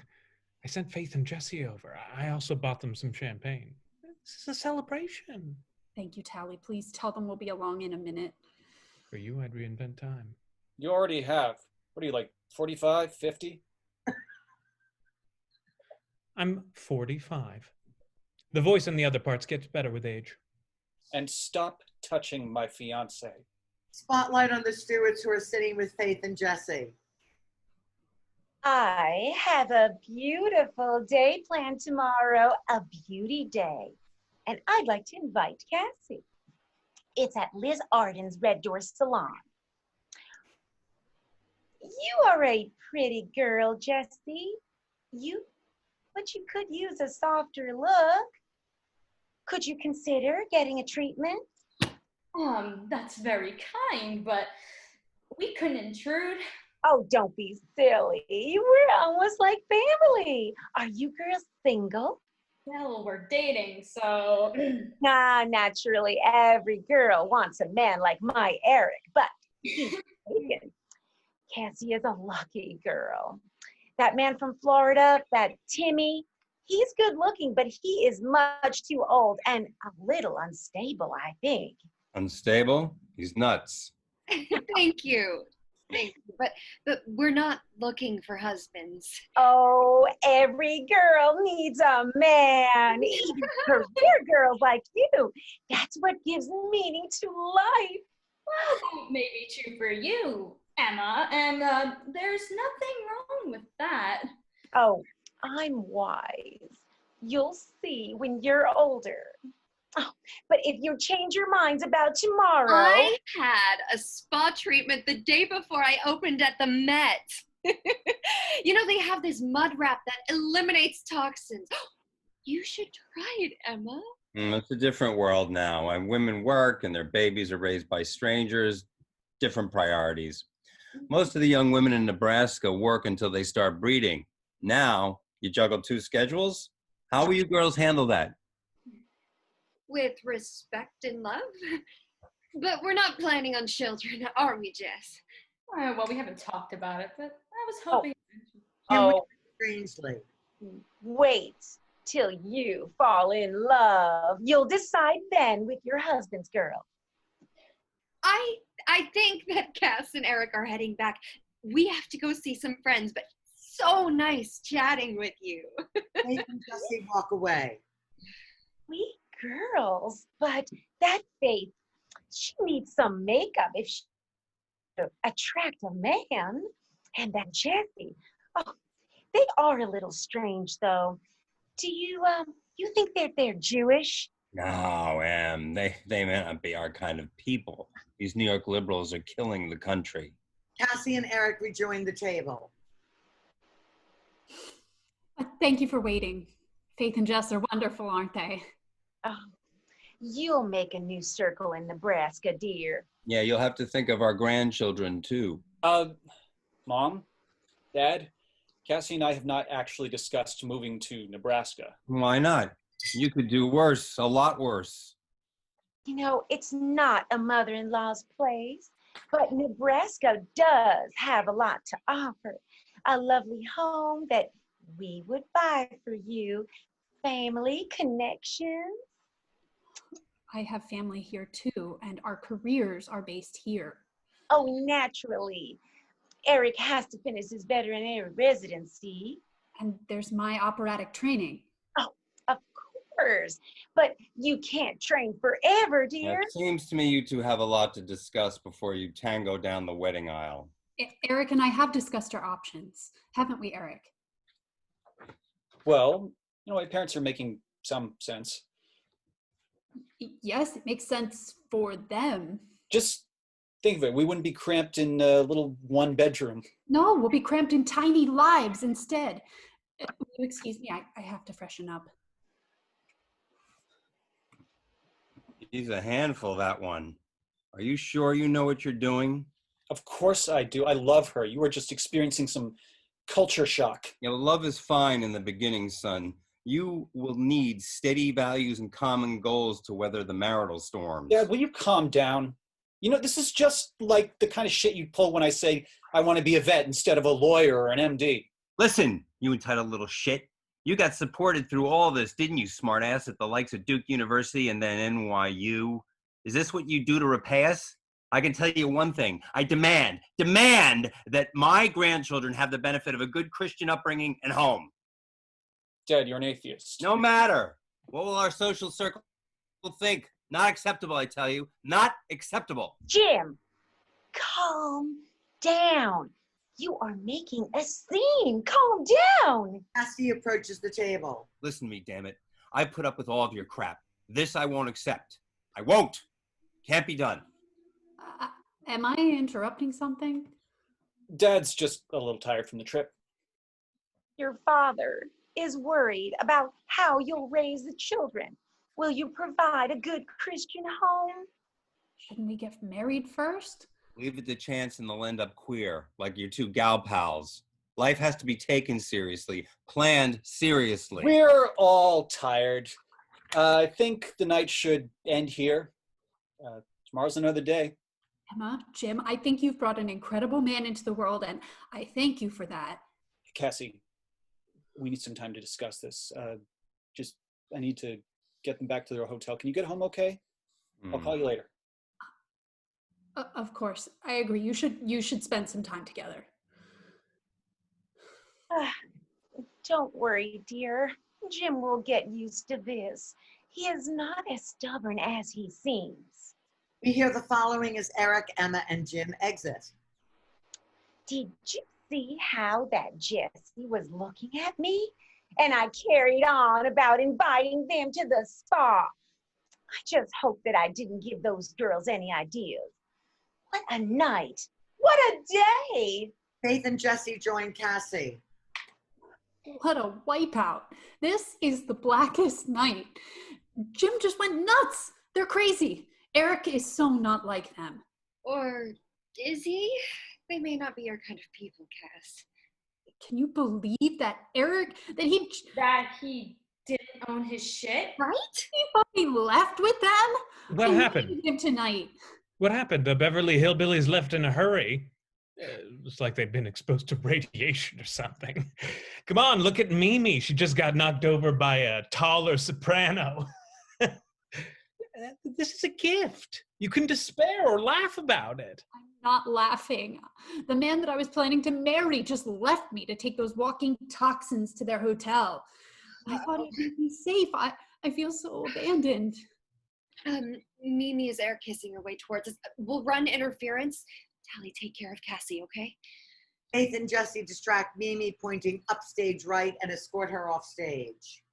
Speaker 4: I sent Faith and Jessie over. I also bought them some champagne. This is a celebration.
Speaker 2: Thank you, Tally. Please tell them we'll be along in a minute.
Speaker 4: For you, I'd reinvent time.
Speaker 6: You already have. What are you, like 45, 50?
Speaker 4: I'm 45. The voice in the other parts gets better with age.
Speaker 6: And stop touching my fiancée.
Speaker 1: Spotlight on the Stewarts who are sitting with Faith and Jessie.
Speaker 9: I have a beautiful day planned tomorrow, a beauty day. And I'd like to invite Cassie. It's at Liz Arden's Red Door Salon. You are a pretty girl, Jessie. But you could use a softer look. Could you consider getting a treatment?
Speaker 7: That's very kind, but we couldn't intrude.
Speaker 9: Oh, don't be silly. We're almost like family. Are you girls single?
Speaker 7: Well, we're dating, so...
Speaker 9: Nah, naturally, every girl wants a man like my Eric, but he's taken. Cassie is a lucky girl. That man from Florida, that Timmy, he's good looking, but he is much too old and a little unstable, I think.
Speaker 10: Unstable? He's nuts.
Speaker 3: Thank you. But we're not looking for husbands.
Speaker 9: Oh, every girl needs a man. Even career girls like you. That's what gives meaning to life.
Speaker 7: Well, that may be true for you, Emma, and there's nothing wrong with that.
Speaker 9: Oh, I'm wise. You'll see when you're older. Oh, but if you change your minds about tomorrow...
Speaker 3: I had a spa treatment the day before I opened at the Met. They have this mud wrap that eliminates toxins. You should try it, Emma.
Speaker 10: It's a different world now. And women work and their babies are raised by strangers. Different priorities. Most of the young women in Nebraska work until they start breeding. Now, you juggle 2 schedules? How will you girls handle that?
Speaker 3: With respect and love. But we're not planning on children, are we, Jess?
Speaker 7: Well, we haven't talked about it, but I was hoping...
Speaker 1: Strangely.
Speaker 9: Wait till you fall in love. You'll decide then with your husband's girl.
Speaker 3: I think that Cass and Eric are heading back. We have to go see some friends, but so nice chatting with you.
Speaker 1: Faith and Jessie walk away.
Speaker 9: We girls, but that Faith, she needs some makeup if attractive man. And that Jessie. Oh, they are a little strange, though. Do you think that they're Jewish?
Speaker 10: No, they may not be our kind of people. These New York liberals are killing the country.
Speaker 1: Cassie and Eric rejoin the table.
Speaker 2: Thank you for waiting. Faith and Jess are wonderful, aren't they?
Speaker 9: Oh, you'll make a new circle in Nebraska, dear.
Speaker 10: Yeah, you'll have to think of our grandchildren, too.
Speaker 6: Mom, Dad, Cassie and I have not actually discussed moving to Nebraska.
Speaker 10: Why not? You could do worse, a lot worse.
Speaker 9: You know, it's not a mother-in-law's place, but Nebraska does have a lot to offer. A lovely home that we would buy for you. Family connections.
Speaker 2: I have family here too, and our careers are based here.
Speaker 9: Oh, naturally. Eric has to finish his veterinary residency.
Speaker 2: And there's my operatic training.
Speaker 9: Oh, of course. But you can't train forever, dear.
Speaker 10: It seems to me you two have a lot to discuss before you tango down the wedding aisle.
Speaker 2: Eric and I have discussed our options, haven't we, Eric?
Speaker 6: Well, my parents are making some sense.
Speaker 2: Yes, it makes sense for them.
Speaker 6: Just think of it. We wouldn't be cramped in a little one bedroom.
Speaker 2: No, we'll be cramped in tiny lives instead. Will you excuse me? I have to freshen up.
Speaker 10: He's a handful, that one. Are you sure you know what you're doing?
Speaker 6: Of course I do. I love her. You are just experiencing some culture shock.
Speaker 10: You know, love is fine in the beginning, son. You will need steady values and common goals to weather the marital storms.
Speaker 6: Dad, will you calm down? This is just like the kind of shit you'd pull when I say I want to be a vet instead of a lawyer or an MD.
Speaker 10: Listen, you entitled little shit. You got supported through all this, didn't you, smartass, at the likes of Duke University and then NYU? Is this what you do to repay us? I can tell you one thing. I demand that my grandchildren have the benefit of a good Christian upbringing and home.
Speaker 6: Dad, you're an atheist.
Speaker 10: No matter. What will our social circle think? Not acceptable, I tell you. Not acceptable.
Speaker 9: Jim, calm down. You are making a scene. Calm down.
Speaker 1: Cassie approaches the table.
Speaker 10: Listen to me, damn it. I put up with all of your crap. This I won't accept. I won't. Can't be done.
Speaker 2: Am I interrupting something?
Speaker 6: Dad's just a little tired from the trip.
Speaker 9: Your father is worried about how you'll raise the children. Will you provide a good Christian home?
Speaker 2: Shouldn't we get married first?
Speaker 10: Leave it to chance and they'll end up queer, like your two gal pals. Life has to be taken seriously, planned seriously.
Speaker 6: We're all tired. I think the night should end here. Tomorrow's another day.
Speaker 2: Emma, Jim, I think you've brought an incredible man into the world, and I thank you for that.
Speaker 6: Cassie, we need some time to discuss this. I need to get them back to their hotel. Can you get home okay? I'll call you later.
Speaker 2: Of course, I agree. You should spend some time together.
Speaker 9: Don't worry, dear. Jim will get used to this. He is not as stubborn as he seems.
Speaker 1: We hear the following as Eric, Emma, and Jim exit.
Speaker 9: Did you see how that Jessie was looking at me? And I carried on about inviting them to the spa. I just hope that I didn't give those girls any ideas. What a night. What a day.
Speaker 1: Faith and Jessie join Cassie.
Speaker 2: What a wipeout. This is the blackest night. Jim just went nuts. They're crazy. Eric is so not like them.
Speaker 3: Or is he? They may not be your kind of people, Cass.
Speaker 2: Can you believe that Eric, that he
Speaker 7: didn't own his shit?
Speaker 2: Right? He fucking left with them?
Speaker 4: What happened?
Speaker 2: Him tonight.
Speaker 4: What happened? The Beverly Hillbillies left in a hurry. It's like they've been exposed to radiation or something. Come on, look at Mimi. She just got knocked over by a taller soprano. This is a gift. You can despair or laugh about it.
Speaker 2: I'm not laughing. The man that I was planning to marry just left me to take those walking toxins to their hotel. I thought he'd be safe. I feel so abandoned.
Speaker 3: Mimi is air kissing her way towards us. We'll run interference. Tally, take care of Cassie, okay?
Speaker 1: Faith and Jesse distract Mimi, pointing upstage right, and escort her off stage.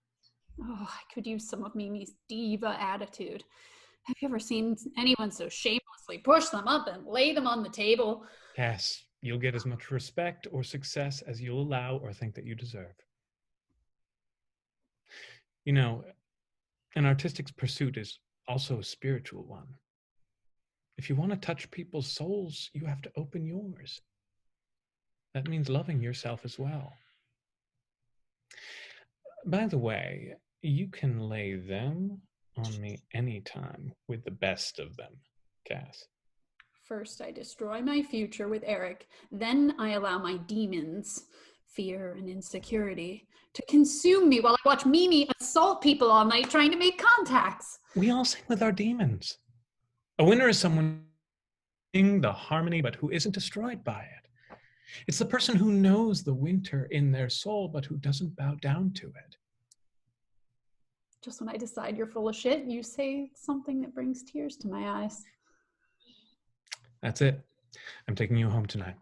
Speaker 2: Oh, I could use some of Mimi's diva attitude. Have you ever seen anyone so shamelessly push them up and lay them on the table?
Speaker 4: Cass, you'll get as much respect or success as you'll allow or think that you deserve. You know, an artistic pursuit is also a spiritual one. If you want to touch people's souls, you have to open yours. That means loving yourself as well. By the way, you can lay them on me anytime with the best of them, Cass.
Speaker 2: First, I destroy my future with Eric. Then I allow my demons, fear and insecurity, to consume me while I watch Mimi assault people all night trying to make contacts.
Speaker 4: We all sing with our demons. A winner is someone in the harmony, but who isn't destroyed by it. It's the person who knows the winter in their soul, but who doesn't bow down to it.
Speaker 2: Just when I decide you're full of shit, you say something that brings tears to my eyes.
Speaker 4: That's it. I'm taking you home tonight.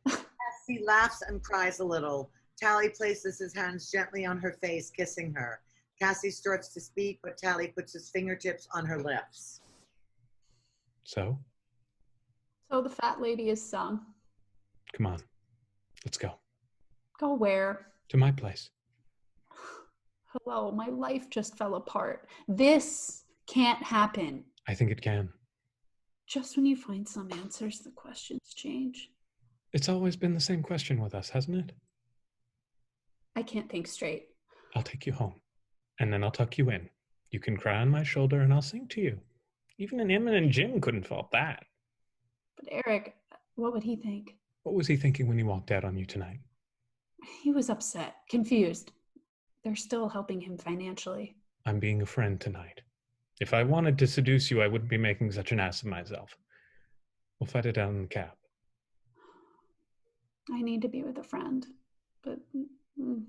Speaker 1: Cassie laughs and cries a little. Tally places his hands gently on her face, kissing her. Cassie starts to speak, but Tally puts his fingertips on her lips.
Speaker 4: So
Speaker 2: the fat lady is sung.
Speaker 4: Come on, let's go.
Speaker 2: Go where?
Speaker 4: To my place.
Speaker 2: Hello, my life just fell apart. This can't happen.
Speaker 4: I think it can.
Speaker 2: Just when you find some answers, the questions change.
Speaker 4: It's always been the same question with us, hasn't it?
Speaker 2: I can't think straight.
Speaker 4: I'll take you home, and then I'll tuck you in. You can cry on my shoulder, and I'll sing to you. Even an imminent Jim couldn't fault that.
Speaker 2: But Eric, what would he think?
Speaker 4: What was he thinking when he walked out on you tonight?
Speaker 2: He was upset, confused. They're still helping him financially.
Speaker 4: I'm being a friend tonight. If I wanted to seduce you, I wouldn't be making such an ass of myself. We'll fight it out in the cab.
Speaker 2: I need to be with a friend. But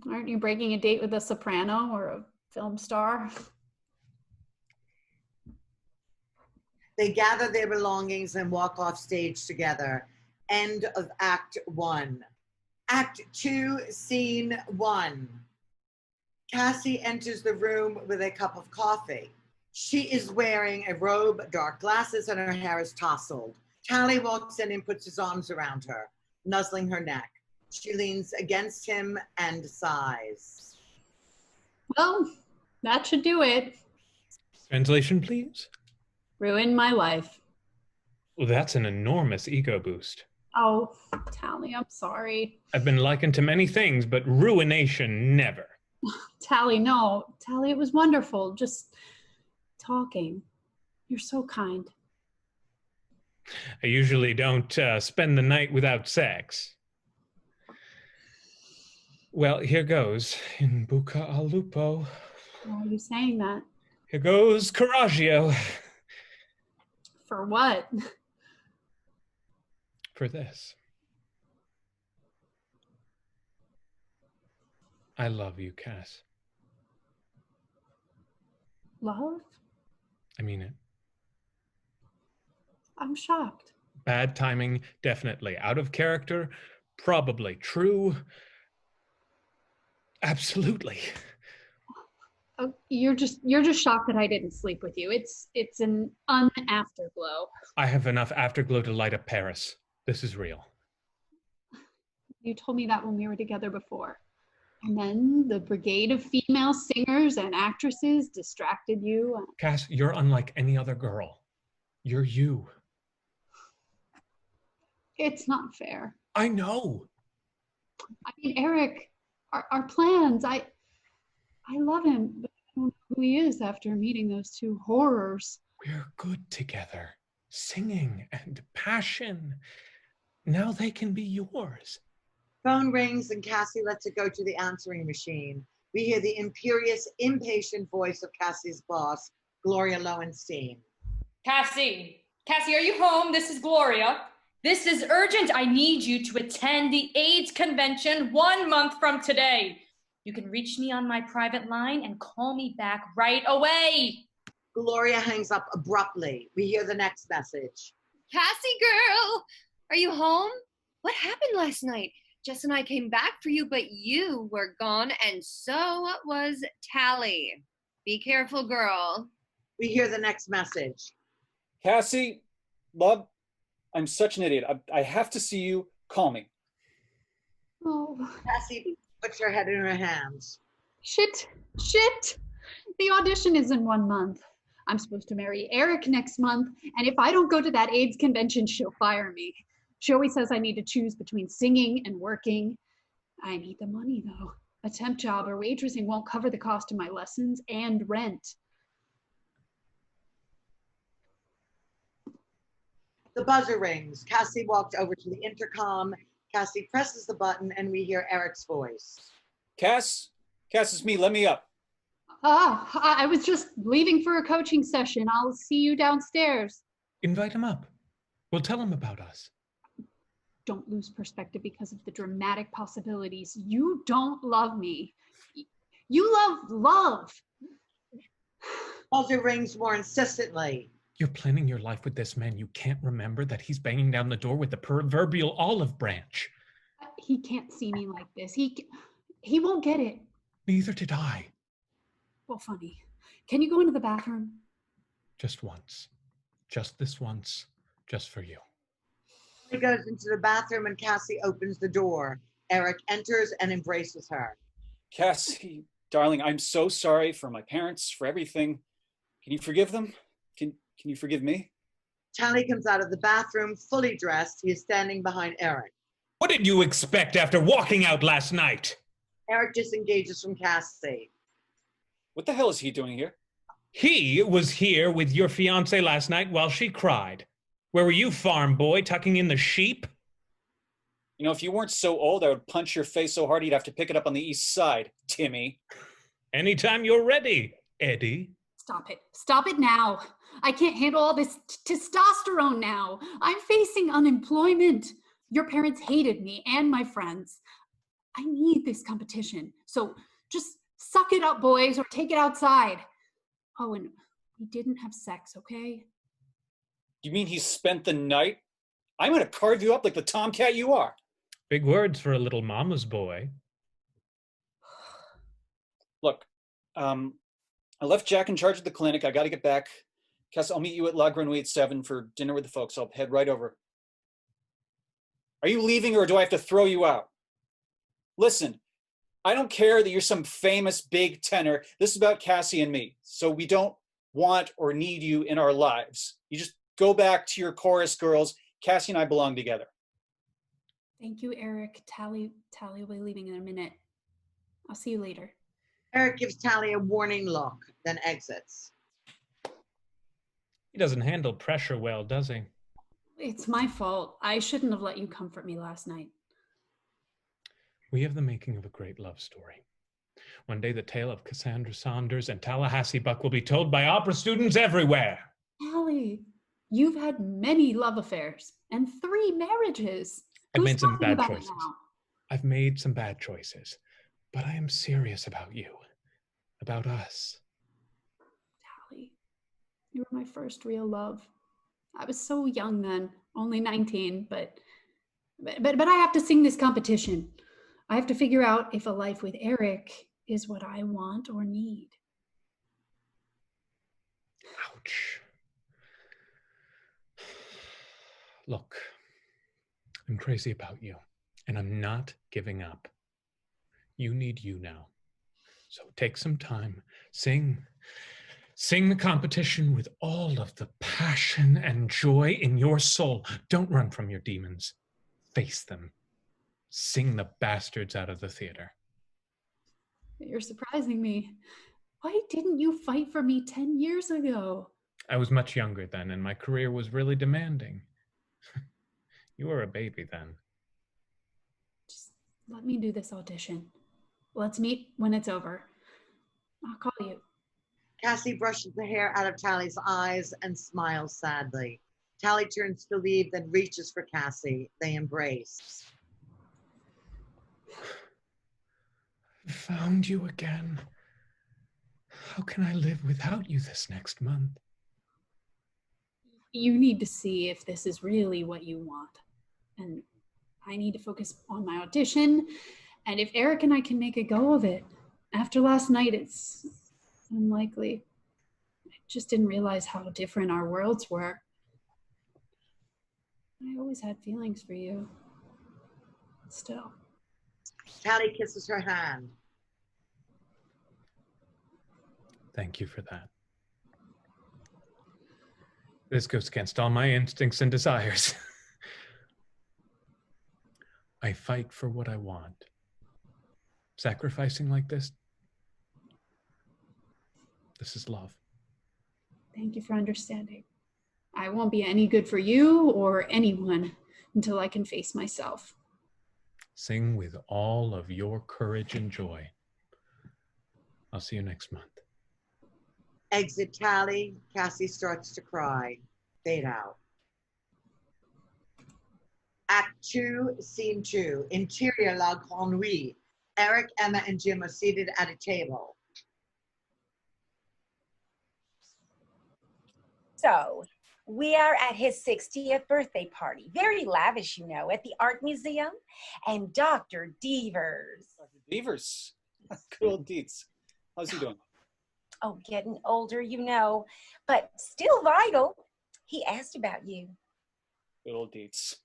Speaker 2: aren't you breaking a date with a soprano or a film star?
Speaker 1: They gather their belongings and walk off stage together. End of Act 1. Act 2, Scene 1. Cassie enters the room with a cup of coffee. She is wearing a robe, dark glasses, and her hair is tousled. Tally walks in and puts his arms around her, nuzzling her neck. She leans against him and sighs.
Speaker 2: Well, that should do it.
Speaker 4: Translation, please.
Speaker 2: Ruin my life.
Speaker 4: Well, that's an enormous ego boost.
Speaker 2: Oh, Tally, I'm sorry.
Speaker 4: I've been likened to many things, but ruination never.
Speaker 2: Tally, no. Tally, it was wonderful. Just talking. You're so kind.
Speaker 4: I usually don't spend the night without sex. Well, here goes. In buca al lupo.
Speaker 2: Why are you saying that?
Speaker 4: Here goes Coraggio.
Speaker 2: For what?
Speaker 4: For this. I love you, Cass.
Speaker 2: Love?
Speaker 4: I mean it.
Speaker 2: I'm shocked.
Speaker 4: Bad timing, definitely. Out of character, probably. True, absolutely.
Speaker 2: Oh, you're just shocked that I didn't sleep with you. It's an afterglow.
Speaker 4: I have enough afterglow to light up Paris. This is real.
Speaker 2: You told me that when we were together before. And then the brigade of female singers and actresses distracted you.
Speaker 4: Cass, you're unlike any other girl. You're you.
Speaker 2: It's not fair.
Speaker 4: I know.
Speaker 2: I mean, Eric, our plans, I love him, but I don't know who he is after meeting those two horrors.
Speaker 4: We're good together. Singing and passion. Now they can be yours.
Speaker 1: Phone rings and Cassie lets it go to the answering machine. We hear the imperious, impatient voice of Cassie's boss, Gloria Lowenstein.
Speaker 7: Cassie, are you home? This is Gloria. This is urgent. I need you to attend the AIDS convention 1 month from today. You can reach me on my private line and call me back right away.
Speaker 1: Gloria hangs up abruptly. We hear the next message.
Speaker 3: Cassie girl, Are you home? What happened last night? Jess and I came back for you, but you were gone, and so was Tally. Be careful, girl.
Speaker 1: We hear the next message.
Speaker 6: Cassie, love, I'm such an idiot. I have to see you. Call me.
Speaker 2: Oh,
Speaker 1: Cassie puts her head in her hands.
Speaker 2: shit. The audition is in 1 month. I'm supposed to marry Eric next month, and if I don't go to that AIDS convention, she'll fire me. She always says I need to choose between singing and working. I need the money, though. A temp job or waitressing won't cover the cost of my lessons and rent.
Speaker 1: The buzzer rings. Cassie walks over to the intercom. Cassie presses the button, and we hear Eric's voice.
Speaker 6: Cass, it's me. Let me up.
Speaker 2: I was just leaving for a coaching session. I'll see you downstairs.
Speaker 4: Invite him up. We'll tell him about us.
Speaker 2: Don't lose perspective because of the dramatic possibilities. You don't love me. You love love.
Speaker 1: Buzzer rings more insistently.
Speaker 4: You're planning your life with this man. You can't remember that he's banging down the door with the proverbial olive branch.
Speaker 2: He can't see me like this. He won't get it.
Speaker 4: Neither did I.
Speaker 2: Well, funny. Can you go into the bathroom?
Speaker 4: Just once. Just this once. Just for you.
Speaker 1: He goes into the bathroom and Cassie opens the door. Eric enters and embraces her.
Speaker 6: Cassie, darling, I'm so sorry for my parents, for everything. Can you forgive them? Can you forgive me?
Speaker 1: Tally comes out of the bathroom, fully dressed. He is standing behind Eric.
Speaker 4: What did you expect after walking out last night?
Speaker 1: Eric disengages from Cassie.
Speaker 6: What the hell is he doing here?
Speaker 4: He was here with your fiancée last night while she cried. Where were you, farm boy, tucking in the sheep?
Speaker 6: You know, if you weren't so old, I would punch your face so hard you'd have to pick it up on the east side, Timmy.
Speaker 4: Anytime you're ready, Eddie.
Speaker 2: Stop it. Stop it now. I can't handle all this testosterone now. I'm facing unemployment. Your parents hated me and my friends. I need this competition. So just suck it up, boys, or take it outside. Oh, and we didn't have sex, okay?
Speaker 6: You mean he spent the night? I'm going to carve you up like the tomcat you are.
Speaker 4: Big words for a little mama's boy.
Speaker 6: Look, I left Jack in charge of the clinic. I got to get back. Cass, I'll meet you at La Grenouille at 7 for dinner with the folks. I'll head right over. Are you leaving or do I have to throw you out? Listen, I don't care that you're some famous big tenor. This is about Cassie and me. So we don't want or need you in our lives. You just go back to your chorus girls. Cassie and I belong together.
Speaker 2: Thank you, Eric. Tally will be leaving in a minute. I'll see you later.
Speaker 1: Eric gives Tally a warning look, then exits.
Speaker 4: He doesn't handle pressure well, does he?
Speaker 2: It's my fault. I shouldn't have let you comfort me last night.
Speaker 4: We have the making of a great love story. One day the tale of Cassandra Saunders and Tallahassee Buck will be told by opera students everywhere.
Speaker 2: Tally, you've had many love affairs and 3 marriages.
Speaker 4: I've
Speaker 2: Who's
Speaker 4: made some
Speaker 2: talking
Speaker 4: bad
Speaker 2: about it
Speaker 4: choices.
Speaker 2: now?
Speaker 4: I've made some bad choices, but I am serious about you, about us.
Speaker 2: Tally, you were my first real love. I was so young then, only 19, but I have to sing this competition. I have to figure out if a life with Eric is what I want or need.
Speaker 4: Ouch. Look, I'm crazy about you, and I'm not giving up. You need you now. So take some time, sing the competition with all of the passion and joy in your soul. Don't run from your demons. Face them. Sing the bastards out of the theater.
Speaker 2: You're surprising me. Why didn't you fight for me 10 years ago?
Speaker 4: I was much younger then, and my career was really demanding. You were a baby then.
Speaker 2: Just let me do this audition. Let's meet when it's over. I'll call you.
Speaker 1: Cassie brushes the hair out of Tally's eyes and smiles sadly. Tally turns to leave, then reaches for Cassie. They embrace.
Speaker 4: I found you again. How can I live without you this next month?
Speaker 2: You need to see if this is really what you want. and I need to focus on my audition. And if Eric and I can make a go of it, after last night, it's unlikely. I just didn't realize how different our worlds were. I always had feelings for you. Still.
Speaker 1: Callie kisses her hand.
Speaker 4: Thank you for that. This goes against all my instincts and desires. I fight for what I want. Sacrificing like this is love.
Speaker 2: Thank you for understanding. I won't be any good for you or anyone until I can face myself.
Speaker 4: Sing with all of your courage and joy. I'll see you next month.
Speaker 1: Exit Callie. Cassie starts to cry. Fade out. Act 2, Scene 2. Interior La Grande Nuit. Eric, Emma, and Jim are seated at a table.
Speaker 9: So, we are at his 60th birthday party. Very lavish, you know, at the Art Museum. And Dr. Devers.
Speaker 6: Dr. Devers. Good old Dietz. How's he doing?
Speaker 9: Oh, getting older, you know, but still vital. He asked about you.
Speaker 6: Good old Dietz.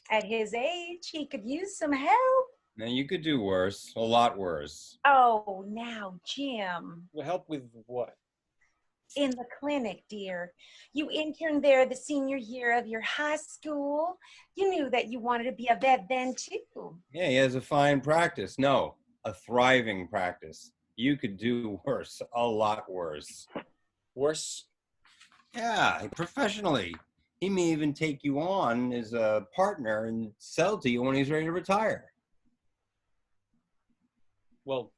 Speaker 9: At his age, he could use some help.
Speaker 10: Now, you could do worse, a lot worse.
Speaker 9: Oh, now, Jim.
Speaker 6: Well, help with what?
Speaker 9: In the clinic, dear. You interned there the senior year of your high school. You knew that you wanted to be a vet then, too.
Speaker 10: Yeah, he has a fine practice. No, a thriving practice. You could do worse, a lot worse.
Speaker 6: Worse?
Speaker 10: Yeah, professionally. He may even take you on as a partner and sell to you when he's ready to retire.
Speaker 6: Well,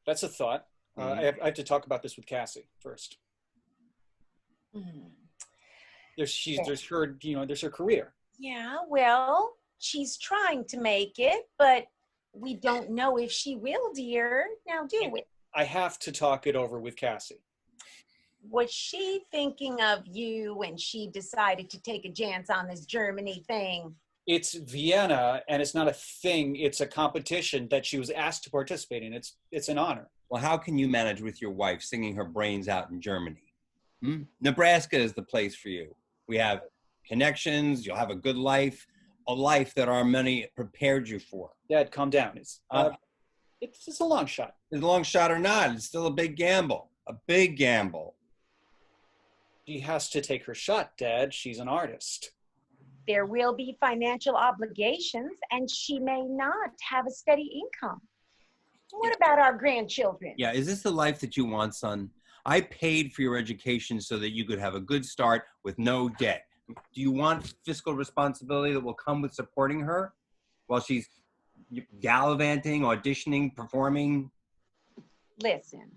Speaker 6: that's a thought. I have to talk about this with Cassie first. There's her career.
Speaker 9: Yeah, well, she's trying to make it, but we don't know if she will, dear. Now, do we?
Speaker 6: I have to talk it over with Cassie.
Speaker 9: Was she thinking of you when she decided to take a chance on this Germany thing?
Speaker 6: It's Vienna, and it's not a thing. It's a competition that she was asked to participate in. It's an honor.
Speaker 10: Well, how can you manage with your wife singing her brains out in Germany? Nebraska is the place for you. We have connections. You'll have a good life, a life that our money prepared you for.
Speaker 6: Dad, calm down. It's a long shot.
Speaker 10: It's a long shot or not, it's still a big gamble. A big gamble.
Speaker 6: She has to take her shot, Dad. She's an artist.
Speaker 9: There will be financial obligations, and she may not have a steady income. What about our grandchildren?
Speaker 10: Yeah, is this the life that you want, son? I paid for your education so that you could have a good start with no debt. Do you want fiscal responsibility that will come with supporting her while she's gallivanting, auditioning, performing?
Speaker 9: Listen,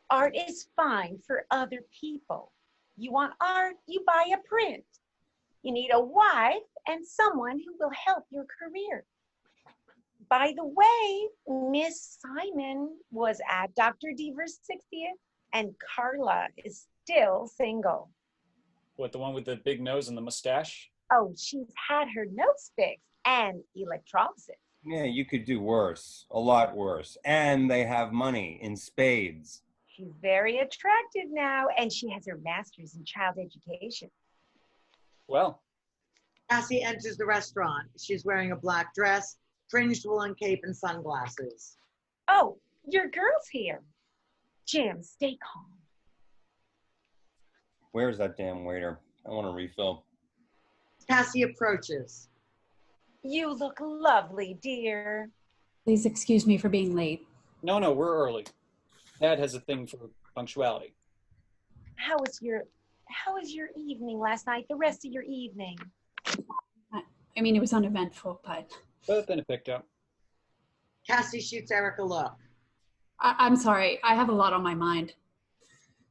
Speaker 9: art is fine for other people. You want art, you buy a print. You need a wife and someone who will help your career. By the way, Miss Simon was at Dr. Devers' 60th, and Carla is still single.
Speaker 6: What, the one with the big nose and the mustache?
Speaker 9: Oh, she's had her nose fixed and electrolysis.
Speaker 10: Yeah, you could do worse, a lot worse. And they have money in spades.
Speaker 9: She's very attractive now, and she has her master's in child education.
Speaker 6: Well.
Speaker 1: Cassie enters the restaurant. She's wearing a black dress, fringed woolen cape, and sunglasses.
Speaker 9: Oh, your girl's here. Jim, stay calm.
Speaker 10: Where's that damn waiter? I want a refill.
Speaker 1: Cassie approaches.
Speaker 9: You look lovely, dear.
Speaker 2: Please excuse me for being late.
Speaker 6: No, we're early. Dad has a thing for punctuality.
Speaker 9: How was your evening last night, the rest of your evening?
Speaker 2: I mean, it was uneventful, but
Speaker 6: then it picked up.
Speaker 1: Cassie shoots Eric a look.
Speaker 2: I'm sorry. I have a lot on my mind.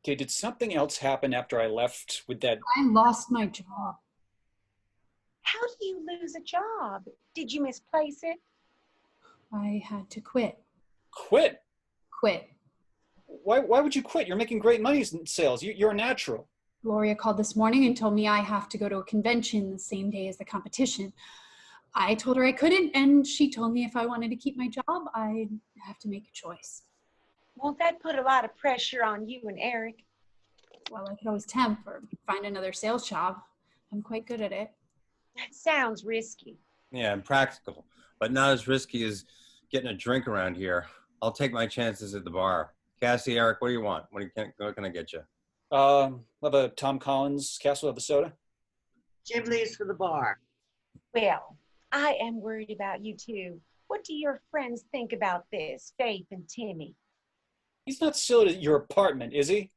Speaker 6: Okay, did something else happen after I left with that?
Speaker 2: I lost my job.
Speaker 9: How do you lose a job? Did you misplace it?
Speaker 2: I had to quit.
Speaker 6: Quit?
Speaker 2: Quit.
Speaker 6: Why would you quit? You're making great money in sales. You're a natural.
Speaker 2: Gloria called this morning and told me I have to go to a convention the same day as the competition. I told her I couldn't, and she told me if I wanted to keep my job, I'd have to make a choice.
Speaker 9: Won't that put a lot of pressure on you and Eric?
Speaker 2: Well, I could always temp or find another sales job. I'm quite good at it.
Speaker 9: That sounds risky.
Speaker 10: Yeah, and practical, but not as risky as getting a drink around here. I'll take my chances at the bar. Cassie, Eric, what do you want? What can I get you?
Speaker 6: We'll have a Tom Collins Castle of a soda.
Speaker 1: Jim leaves for the bar.
Speaker 9: Well, I am worried about you too. What do your friends think about this, Faith and Timmy?
Speaker 6: He's not still at your apartment, is he?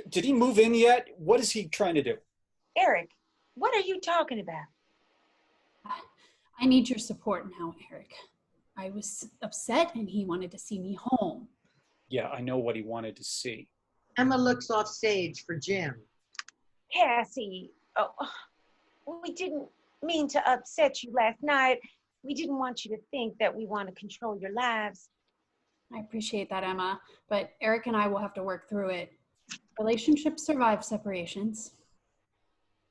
Speaker 6: Did he move in yet? What is he trying to do?
Speaker 9: Eric, what are you talking about?
Speaker 2: I need your support now, Eric. I was upset and he wanted to see me home.
Speaker 6: Yeah, I know what he wanted to see.
Speaker 1: Emma looks off stage for Jim.
Speaker 9: Cassie, we didn't mean to upset you last night. We didn't want you to think that we want to control your lives.
Speaker 2: I appreciate that, Emma, but Eric and I will have to work through it. Relationships survive separations.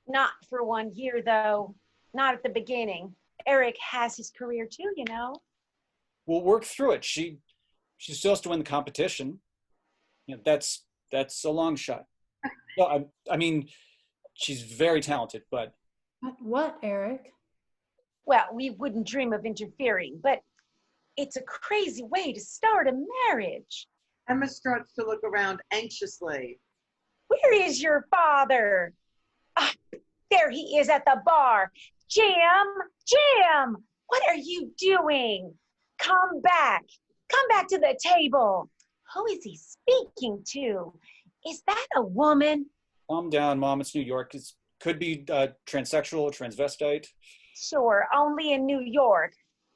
Speaker 9: Not for 1 year, though. Not at the beginning. Eric has his career too, you know.
Speaker 6: We'll work through it. She still has to win the competition. You know, that's a long shot. No, I mean, she's very talented, but...
Speaker 2: But what, Eric?
Speaker 9: Well, we wouldn't dream of interfering, but it's a crazy way to start a marriage.
Speaker 1: Emma starts to look around anxiously.
Speaker 9: Where is your father? Ah, there he is at the bar. Jim, what are you doing? Come back to the table. Who is he speaking to? Is that a woman?
Speaker 6: Calm down, Mom, it's New York. It could be transsexual, transvestite.
Speaker 9: Sure, only in New York.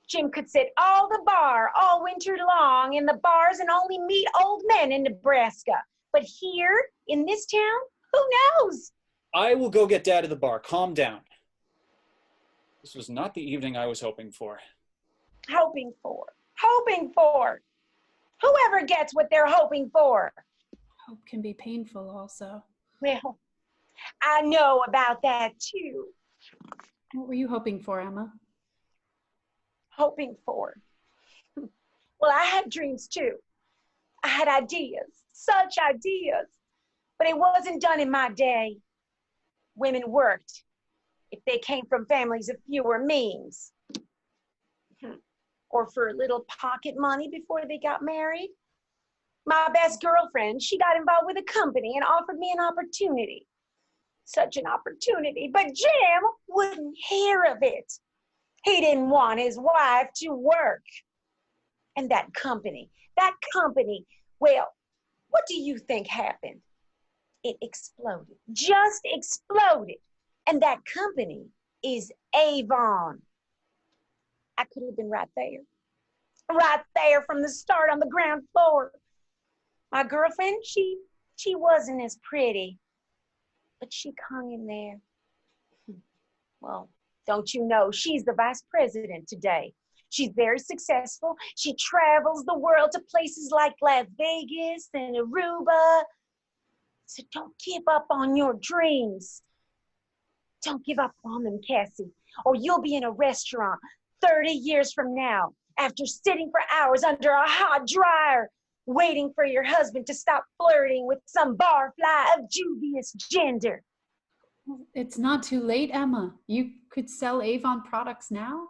Speaker 9: Jim could sit all the bar all winter long in the bars and only meet old men in Nebraska. But here, in this town, who knows?
Speaker 6: I will go get Dad at the bar. Calm down. This was not the evening I was hoping for.
Speaker 9: Hoping for. Whoever gets what they're hoping for.
Speaker 2: Hope can be painful also.
Speaker 9: Well, I know about that too.
Speaker 2: What were you hoping for, Emma?
Speaker 9: Hoping for? Well, I had dreams too. I had ideas, such ideas, but it wasn't done in my day. Women worked if they came from families of fewer means. Or for a little pocket money before they got married. My best girlfriend, she got involved with a company and offered me an opportunity. Such an opportunity, but Jim wouldn't hear of it. He didn't want his wife to work. And that company, well, what do you think happened? It exploded, just exploded. And that company is Avon. I could have been right there from the start on the ground floor. My girlfriend, she wasn't as pretty, but she hung in there. Well, don't you know, she's the vice president today. She's very successful. She travels the world to places like Las Vegas and Aruba. So don't give up on your dreams. Don't give up on them, Cassie, or you'll be in a restaurant 30 years from now after sitting for hours under a hot dryer waiting for your husband to stop flirting with some barfly of dubious gender.
Speaker 2: It's not too late, Emma. You could sell Avon products now.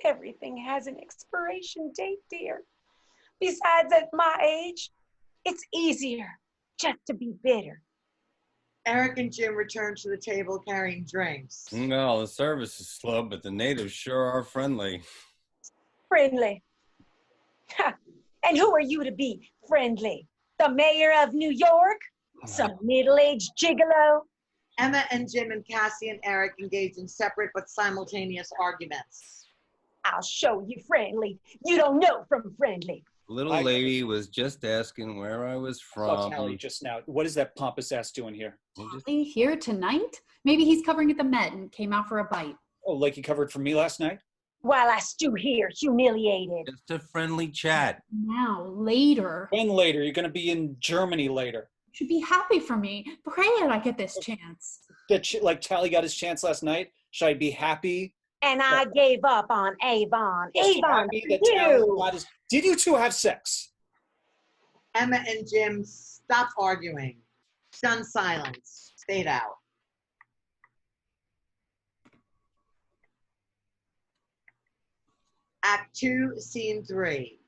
Speaker 9: Everything has an expiration date, dear. Besides, at my age, it's easier just to be bitter.
Speaker 1: Eric and Jim return to the table carrying drinks.
Speaker 10: Well, the service is slow, but the natives sure are friendly.
Speaker 9: Friendly? Ha. And who are you to be friendly? The mayor of New York? Some middle-aged gigolo?
Speaker 1: Emma and Jim and Cassie and Eric engage in separate but simultaneous arguments.
Speaker 9: I'll show you friendly. You don't know from friendly.
Speaker 10: Little lady was just asking where I was from.
Speaker 6: Tally just now. What is that pompous ass doing here?
Speaker 2: Tally here tonight? Maybe he's covering at the Met and came out for a bite.
Speaker 6: Oh, like he covered for me last night?
Speaker 9: While I stew here, humiliated.
Speaker 10: Just a friendly chat.
Speaker 2: Now, later.
Speaker 6: When later? You're going to be in Germany later.
Speaker 2: You should be happy for me. Pray that I get this chance.
Speaker 6: Like Tally got his chance last night? Should I be happy
Speaker 9: And I gave up on Avon.
Speaker 6: Yes, so
Speaker 9: Avon,
Speaker 6: happy that
Speaker 9: you.
Speaker 6: Did you two have sex?
Speaker 1: Emma and Jim stop arguing. Stunned silence. Fade out. Act 2, Scene 3.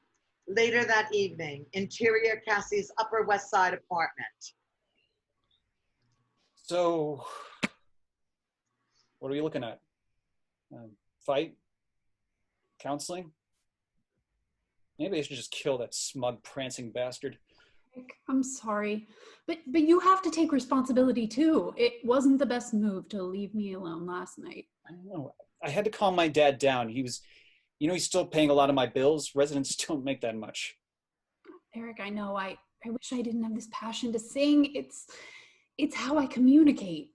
Speaker 1: Later that evening, interior Cassie's Upper West Side apartment.
Speaker 6: So, what are we looking at? Fight? Counseling? Maybe I should just kill that smug, prancing bastard.
Speaker 2: I'm sorry, but you have to take responsibility too. It wasn't the best move to leave me alone last night.
Speaker 6: I don't know. I had to calm my dad down. He was, he's still paying a lot of my bills. Residents don't make that much.
Speaker 2: Eric, I know. I wish I didn't have this passion to sing. It's how I communicate.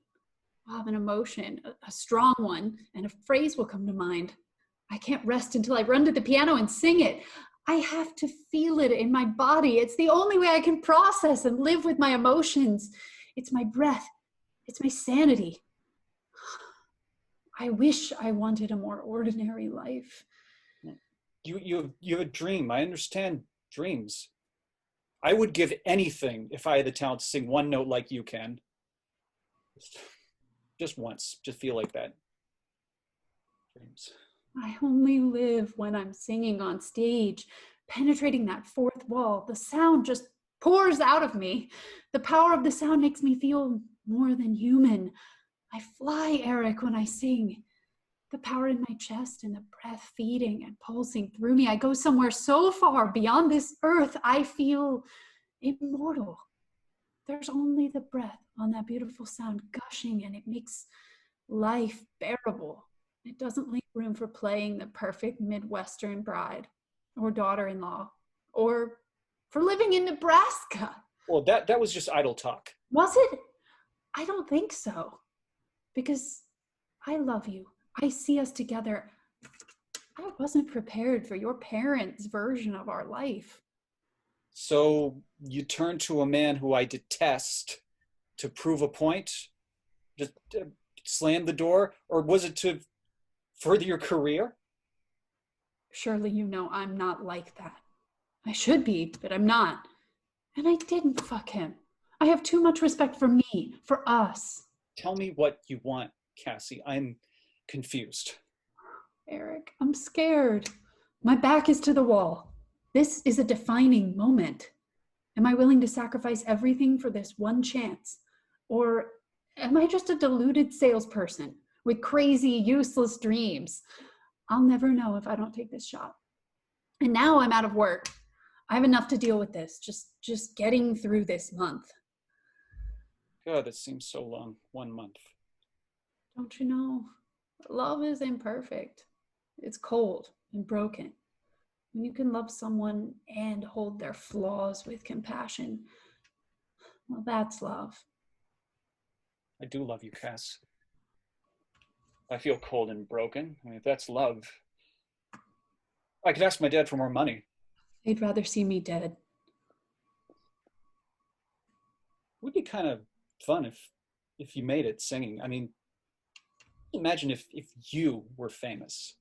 Speaker 2: I'll have an emotion, a strong one, and a phrase will come to mind. I can't rest until I run to the piano and sing it. I have to feel it in my body. It's the only way I can process and live with my emotions. It's my breath. It's my sanity. I wish I wanted a more ordinary life.
Speaker 6: You have a dream. I understand dreams. I would give anything if I had the talent to sing one note like you can. Just once, just feel like that. Dreams.
Speaker 2: I only live when I'm singing on stage, penetrating that fourth wall. The sound just pours out of me. The power of the sound makes me feel more than human. I fly, Eric, when I sing. The power in my chest and the breath feeding and pulsing through me. I go somewhere so far beyond this earth, I feel immortal. There's only the breath on that beautiful sound gushing, and it makes life bearable. It doesn't leave room for playing the perfect Midwestern bride or daughter-in-law or for living in Nebraska.
Speaker 6: Well, that was just idle talk.
Speaker 2: Was it? I don't think so. Because I love you. I see us together. I wasn't prepared for your parents' version of our life.
Speaker 6: So you turn to a man who I detest to prove a point? Just slam the door? Or was it to further your career?
Speaker 2: Surely you know I'm not like that. I should be, but I'm not. And I didn't fuck him. I have too much respect for me, for us.
Speaker 6: Tell me what you want, Cassie. I'm confused.
Speaker 2: Eric, I'm scared. My back is to the wall. This is a defining moment. Am I willing to sacrifice everything for this one chance? Or am I just a deluded salesperson with crazy, useless dreams? I'll never know if I don't take this shot. And now I'm out of work. I have enough to deal with this, just getting through this month.
Speaker 6: God, that seems so long. 1 month.
Speaker 2: Don't you know? Love is imperfect. It's cold and broken. When you can love someone and hold their flaws with compassion, well, that's love.
Speaker 6: I do love you, Cass. I feel cold and broken. I mean, if that's love, I could ask my dad for more money.
Speaker 2: They'd rather see me dead.
Speaker 6: It would be kind of fun if you made it singing. I mean, imagine if you were famous.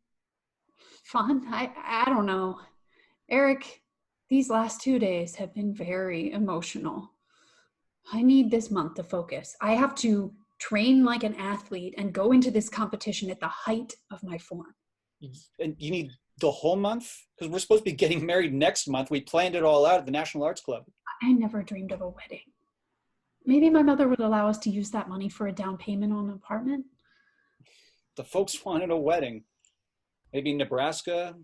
Speaker 2: Fun? I don't know. Eric, these last 2 days have been very emotional. I need this month to focus. I have to train like an athlete and go into this competition at the height of my form.
Speaker 6: And you need the whole month? Because we're supposed to be getting married next month. We planned it all out at the National Arts Club.
Speaker 2: I never dreamed of a wedding. Maybe my mother would allow us to use that money for a down payment on an apartment.
Speaker 6: The folks wanted a wedding. Maybe Nebraska.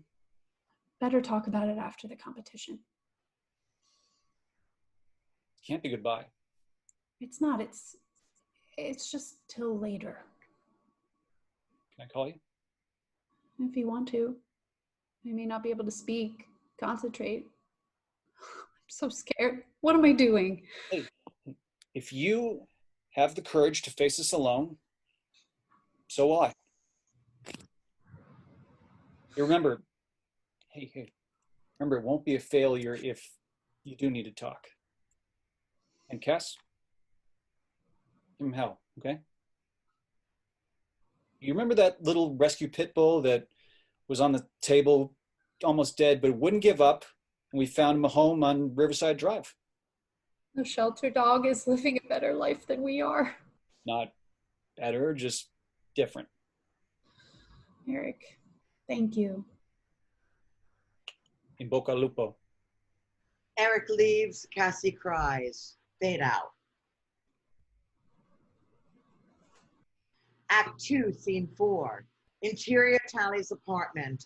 Speaker 2: Better talk about it after the competition.
Speaker 6: Can't be goodbye.
Speaker 2: It's not. It's just till later.
Speaker 6: Can I call you?
Speaker 2: If you want to. I may not be able to speak, concentrate. I'm so scared. What am I doing?
Speaker 6: Hey, if you have the courage to face this alone, so will I. You remember, remember, it won't be a failure if you do need to talk. And Cass, give him hell, okay? You remember that little rescue pit bull that was on the table, almost dead, but wouldn't give up? And we found him a home on Riverside Drive.
Speaker 2: The shelter dog is living a better life than we are.
Speaker 6: Not better, just different.
Speaker 2: Eric, thank you.
Speaker 6: In Boca Lupo.
Speaker 1: Eric leaves, Cassie cries. Fade out. Act 2, Scene 4. Interior Tally's apartment.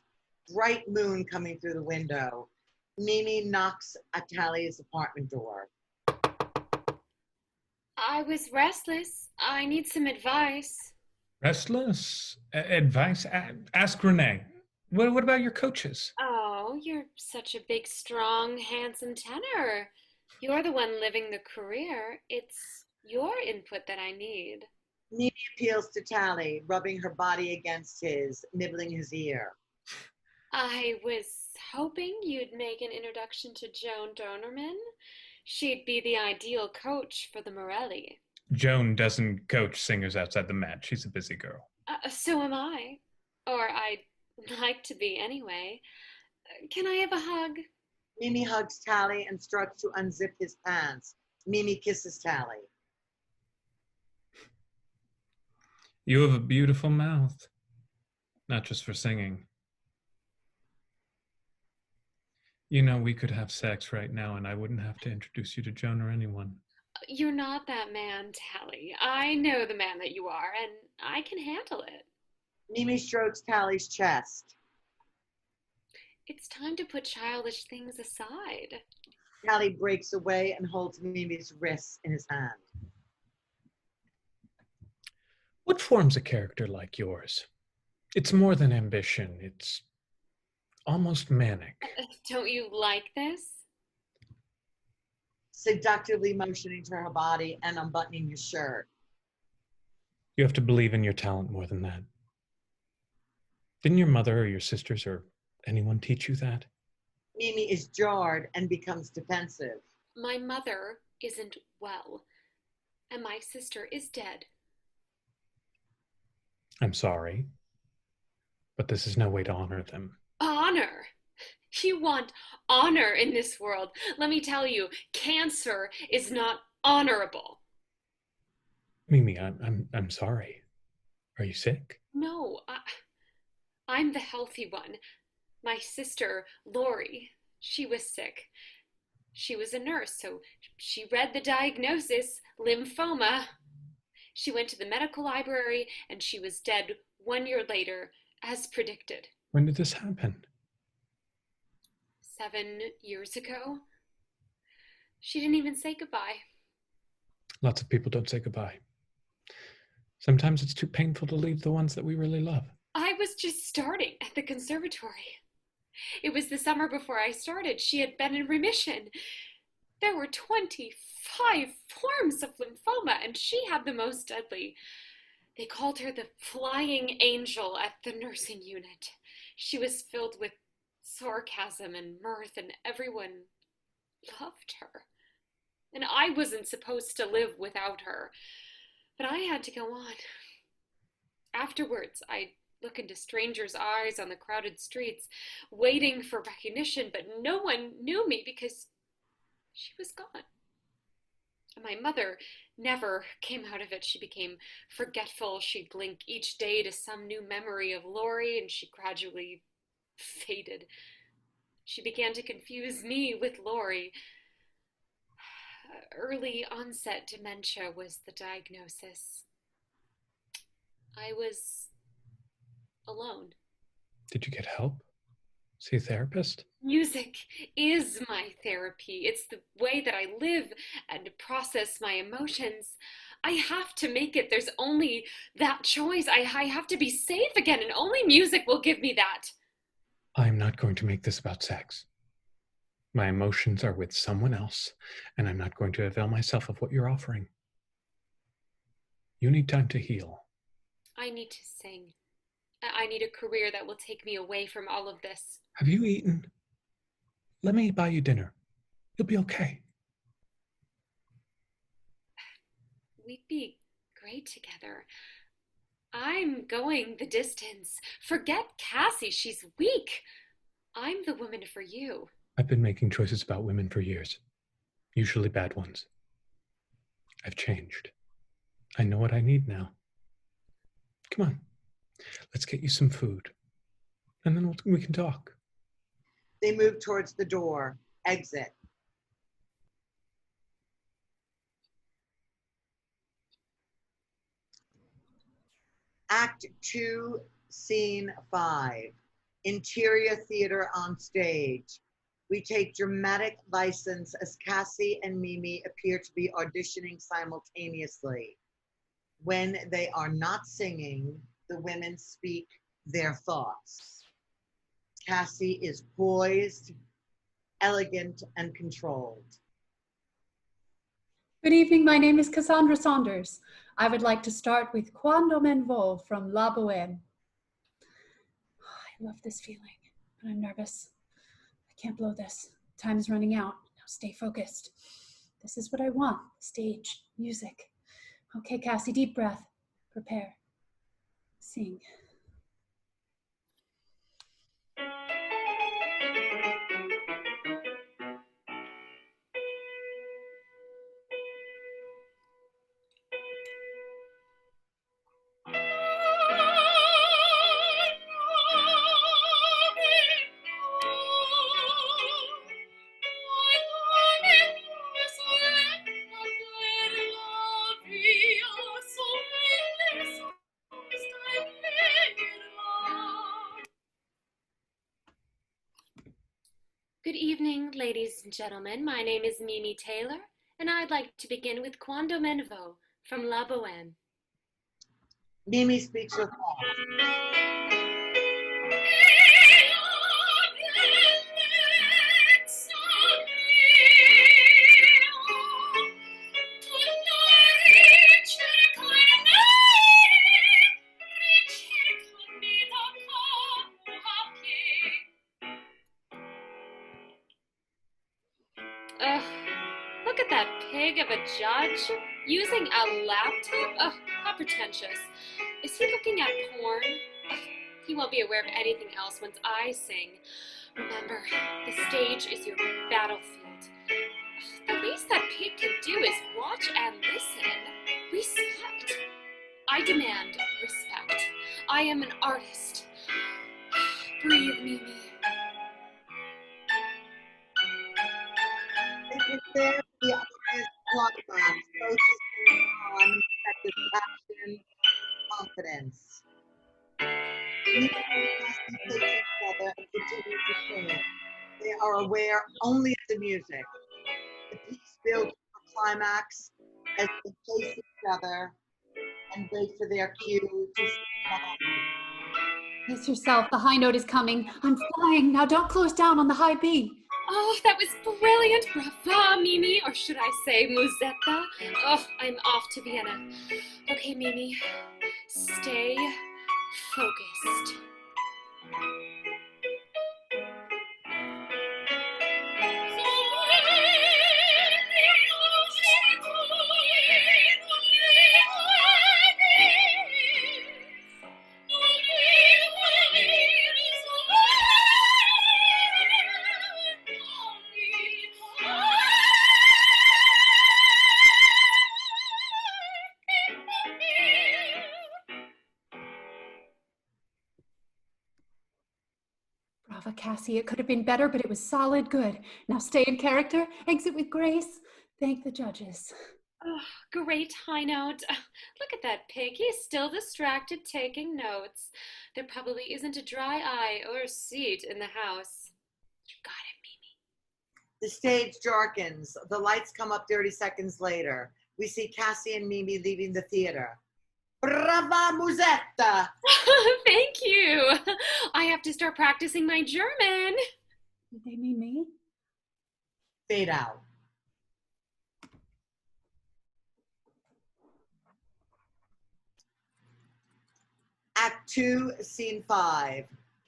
Speaker 1: Bright moon coming through the window. Mimi knocks at Tally's apartment door.
Speaker 8: I was restless. I need some advice.
Speaker 4: Restless? Advice? Ask Renee. What about your coaches?
Speaker 8: Oh, you're such a big, strong, handsome tenor. You're the one living the career. It's your input that I need.
Speaker 1: Mimi appeals to Tally, rubbing her body against his, nibbling his ear.
Speaker 8: I was hoping you'd make an introduction to Joan Donerman. She'd be the ideal coach for the Morelli.
Speaker 4: Joan doesn't coach singers outside the Met. She's a busy girl.
Speaker 8: So am I. Or I'd like to be anyway. Can I have a hug?
Speaker 1: Mimi hugs Tally and starts to unzip his pants. Mimi kisses Tally.
Speaker 4: You have a beautiful mouth. Not just for singing. You know, we could have sex right now and I wouldn't have to introduce you to Joan or anyone.
Speaker 8: You're not that man, Tally. I know the man that you are, and I can handle it.
Speaker 1: Mimi strokes Tally's chest.
Speaker 8: It's time to put childish things aside.
Speaker 1: Tally breaks away and holds Mimi's wrists in his hand.
Speaker 4: What forms a character like yours? It's more than ambition. It's almost manic.
Speaker 8: Don't you like this?
Speaker 1: Seductively motioning to her body and unbuttoning his shirt.
Speaker 4: You have to believe in your talent more than that. Didn't your mother or your sisters or anyone teach you that?
Speaker 1: Mimi is jarred and becomes defensive.
Speaker 8: My mother isn't well, and my sister is dead.
Speaker 4: I'm sorry, but this is no way to honor them.
Speaker 8: Honor? You want honor in this world. Let me tell you, cancer is not honorable.
Speaker 4: Mimi, I'm sorry. Are you sick?
Speaker 8: No, I'm the healthy one. My sister, Lori, she was sick. She was a nurse, so she read the diagnosis, lymphoma. She went to the medical library and she was dead 1 year later, as predicted.
Speaker 4: When did this happen?
Speaker 8: 7 years ago. She didn't even say goodbye.
Speaker 4: Lots of people don't say goodbye. Sometimes it's too painful to leave the ones that we really love.
Speaker 8: I was just starting at the conservatory. It was the summer before I started. She had been in remission. There were 25 forms of lymphoma, and she had the most deadly. They called her the flying angel at the nursing unit. She was filled with sarcasm and mirth, and everyone loved her. And I wasn't supposed to live without her, but I had to go on. Afterwards, I'd look into strangers' eyes on the crowded streets, waiting for recognition, but no one knew me because she was gone. My mother never came out of it. She became forgetful. She'd link each day to some new memory of Lori, and she gradually faded. She began to confuse me with Lori. Early onset dementia was the diagnosis. I was alone.
Speaker 4: Did you get help? See a therapist?
Speaker 8: Music is my therapy. It's the way that I live and process my emotions. I have to make it. There's only that choice. I have to be safe again, and only music will give me that.
Speaker 4: I'm not going to make this about sex. My emotions are with someone else, and I'm not going to avail myself of what you're offering. You need time to heal.
Speaker 8: I need to sing. I need a career that will take me away from all of this.
Speaker 4: Have you eaten? Let me buy you dinner. You'll be okay.
Speaker 8: We'd be great together. I'm going the distance. Forget Cassie, she's weak. I'm the woman for you.
Speaker 4: I've been making choices about women for years, usually bad ones. I've changed. I know what I need now. Come on, let's get you some food, and then we can talk.
Speaker 1: They move towards the door. Exit. Act 2, Scene 5. Interior theater on stage. We take dramatic license as Cassie and Mimi appear to be auditioning simultaneously. When they are not singing, the women speak their thoughts. Cassie is poised, elegant, and controlled.
Speaker 2: Good evening, my name is Cassandra Saunders. I would like to start with Quando Men Vo from La Boheme. I love this feeling, but I'm nervous. I can't blow this. Time is running out. Now stay focused. This is what I want. Stage, music. Okay, Cassie, deep breath. Prepare. Sing.
Speaker 8: Good evening, ladies and gentlemen. My name is Mimi Taylor, and I'd like to begin with Quando Men Vo from La Boheme.
Speaker 1: Mimi speaks her thoughts.
Speaker 8: Ugh, look at that pig of a judge using a laptop. Ugh, how pretentious. Is he looking at porn? Ugh, he won't be aware of anything else once I sing. Remember, the stage is your battlefield. Ugh, the least that pig can do is watch and listen. Respect. I demand respect. I am an artist. Breathe, Mimi.
Speaker 1: There the highest climax, focusing on satisfaction, confidence. Mimi and Cassie face each other and continue to sing. They are aware only of the music. The piece builds to a climax as they face each other and wait for their cue to sing behind.
Speaker 2: Pace yourself, the high note is coming. I'm flying, now don't close down on the high B.
Speaker 8: Oh, that was brilliant. Brava, Mimi, or should I say Musetta? Oh, I'm off to Vienna. Okay, Mimi, stay focused.
Speaker 2: Brava, Cassie. It could have been better, but it was solid good. Now stay in character, exit with grace. Thank the judges.
Speaker 8: Oh, great high note. Look at that pig. He's still distracted taking notes. There probably isn't a dry eye or a seat in the house. You got it, Mimi.
Speaker 1: The stage darkens. The lights come up 30 seconds later. We see Cassie and Mimi leaving the theater. Brava, Musetta!
Speaker 8: Thank you. I have to start practicing my German.
Speaker 2: Did they mean me?
Speaker 1: Fade out. Act 2, Scene 5.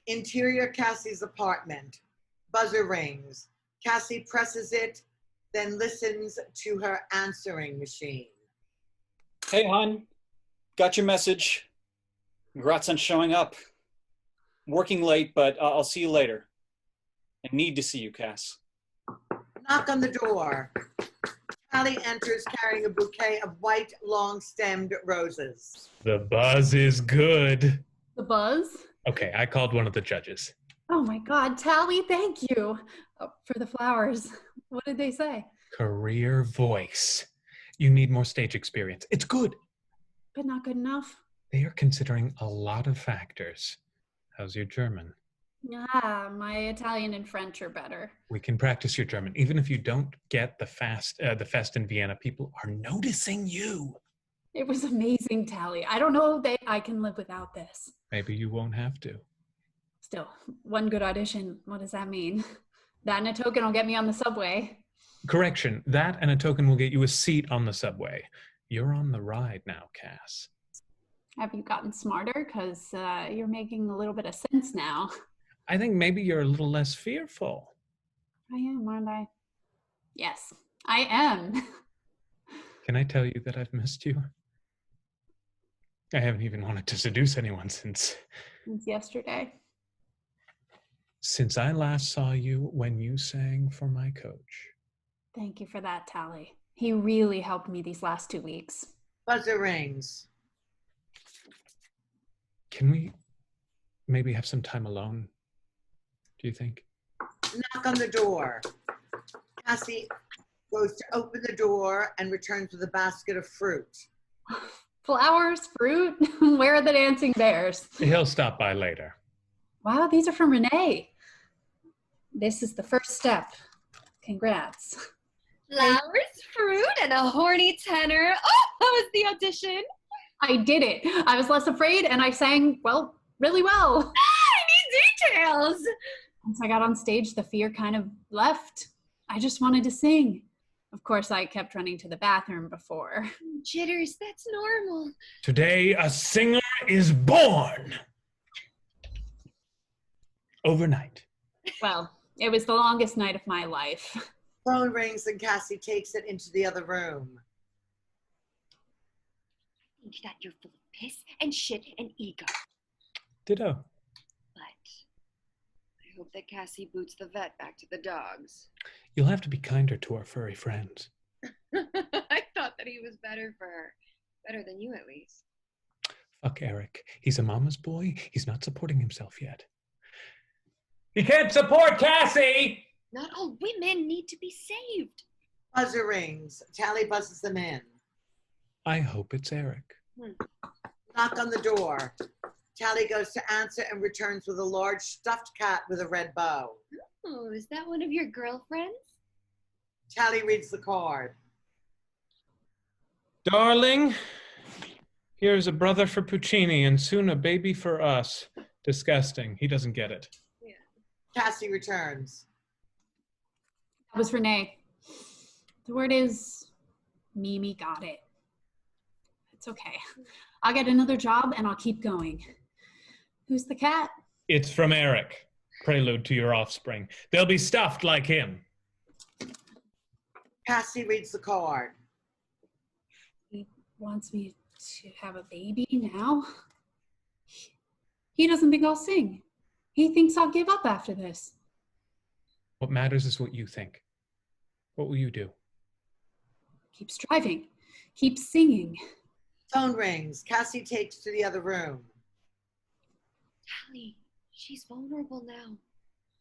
Speaker 1: Interior Cassie's apartment. Buzzer rings. Cassie presses it, then listens to her answering machine.
Speaker 6: Hey, hon. Got your message. Congrats on showing up. I'm working late, but I'll see you later. I need to see you, Cass.
Speaker 1: Knock on the door. Callie enters carrying a bouquet of white, long-stemmed roses.
Speaker 4: The buzz is good.
Speaker 2: The buzz?
Speaker 4: Okay, I called one of the judges.
Speaker 2: Oh my God, Tally, thank you for the flowers. What did they say?
Speaker 4: Career voice. You need more stage experience. It's good.
Speaker 2: But not good enough?
Speaker 4: They are considering a lot of factors. How's your German?
Speaker 2: Yeah, my Italian and French are better.
Speaker 4: We can practice your German. Even if you don't get the fest in Vienna, people are noticing you.
Speaker 2: It was amazing, Tally. I don't know that I can live without this.
Speaker 4: Maybe you won't have to.
Speaker 2: Still, one good audition, what does that mean? That and a token will get me on the subway.
Speaker 4: Correction, that and a token will get you a seat on the subway. You're on the ride now, Cass.
Speaker 2: Have you gotten smarter? Because you're making a little bit of sense now.
Speaker 4: I think maybe you're a little less fearful.
Speaker 2: I am, aren't I? Yes, I am.
Speaker 4: Can I tell you that I've missed you? I haven't even wanted to seduce anyone since
Speaker 2: yesterday.
Speaker 4: Since I last saw you when you sang for my coach.
Speaker 2: Thank you for that, Tally. He really helped me these last 2 weeks.
Speaker 1: Buzzer rings.
Speaker 4: Can we maybe have some time alone? Do you think?
Speaker 1: Knock on the door. Cassie goes to open the door and returns with a basket of fruit.
Speaker 2: Flowers, fruit? Where are the dancing bears?
Speaker 4: He'll stop by later.
Speaker 2: Wow, these are from Renee. This is the first step. Congrats.
Speaker 3: Flowers, fruit, and a horny tenor. Oh, that was the audition.
Speaker 2: I did it. I was less afraid and I sang, well, really well.
Speaker 3: I need details.
Speaker 2: Once I got on stage, the fear kind of left. I just wanted to sing. Of course, I kept running to the bathroom before.
Speaker 3: Jitters, that's normal.
Speaker 4: Today, a singer is born. Overnight.
Speaker 2: Well, it was the longest night of my life.
Speaker 1: Phone rings and Cassie takes it into the other room.
Speaker 3: I think that you're full of piss and shit and ego.
Speaker 4: Ditto.
Speaker 3: But I hope that Cassie boots the vet back to the dogs.
Speaker 4: You'll have to be kinder to our furry friends.
Speaker 3: I thought that he was better for her. Better than you, at least.
Speaker 4: Fuck Eric. He's a mama's boy. He's not supporting himself yet. He can't support Cassie!
Speaker 3: Not all women need to be saved.
Speaker 1: Buzzer rings. Tally buzzes them in.
Speaker 4: I hope it's Eric.
Speaker 1: Knock on the door. Tally goes to answer and returns with a large stuffed cat with a red bow.
Speaker 3: Oh, is that one of your girlfriends?
Speaker 1: Tally reads the card.
Speaker 4: Darling, here's a brother for Puccini and soon a baby for us. Disgusting. He doesn't get it.
Speaker 3: Yeah.
Speaker 1: Cassie returns.
Speaker 2: That was Renee. The word is, Mimi got it. It's okay. I'll get another job and I'll keep going. Who's the cat?
Speaker 4: It's from Eric. Prelude to your offspring. They'll be stuffed like him.
Speaker 1: Cassie reads the card.
Speaker 2: He wants me to have a baby now? He doesn't think I'll sing. He thinks I'll give up after this.
Speaker 4: What matters is what you think. What will you do?
Speaker 2: Keep striving. Keep singing.
Speaker 1: Phone rings. Cassie takes to the other room.
Speaker 3: Tally, she's vulnerable now.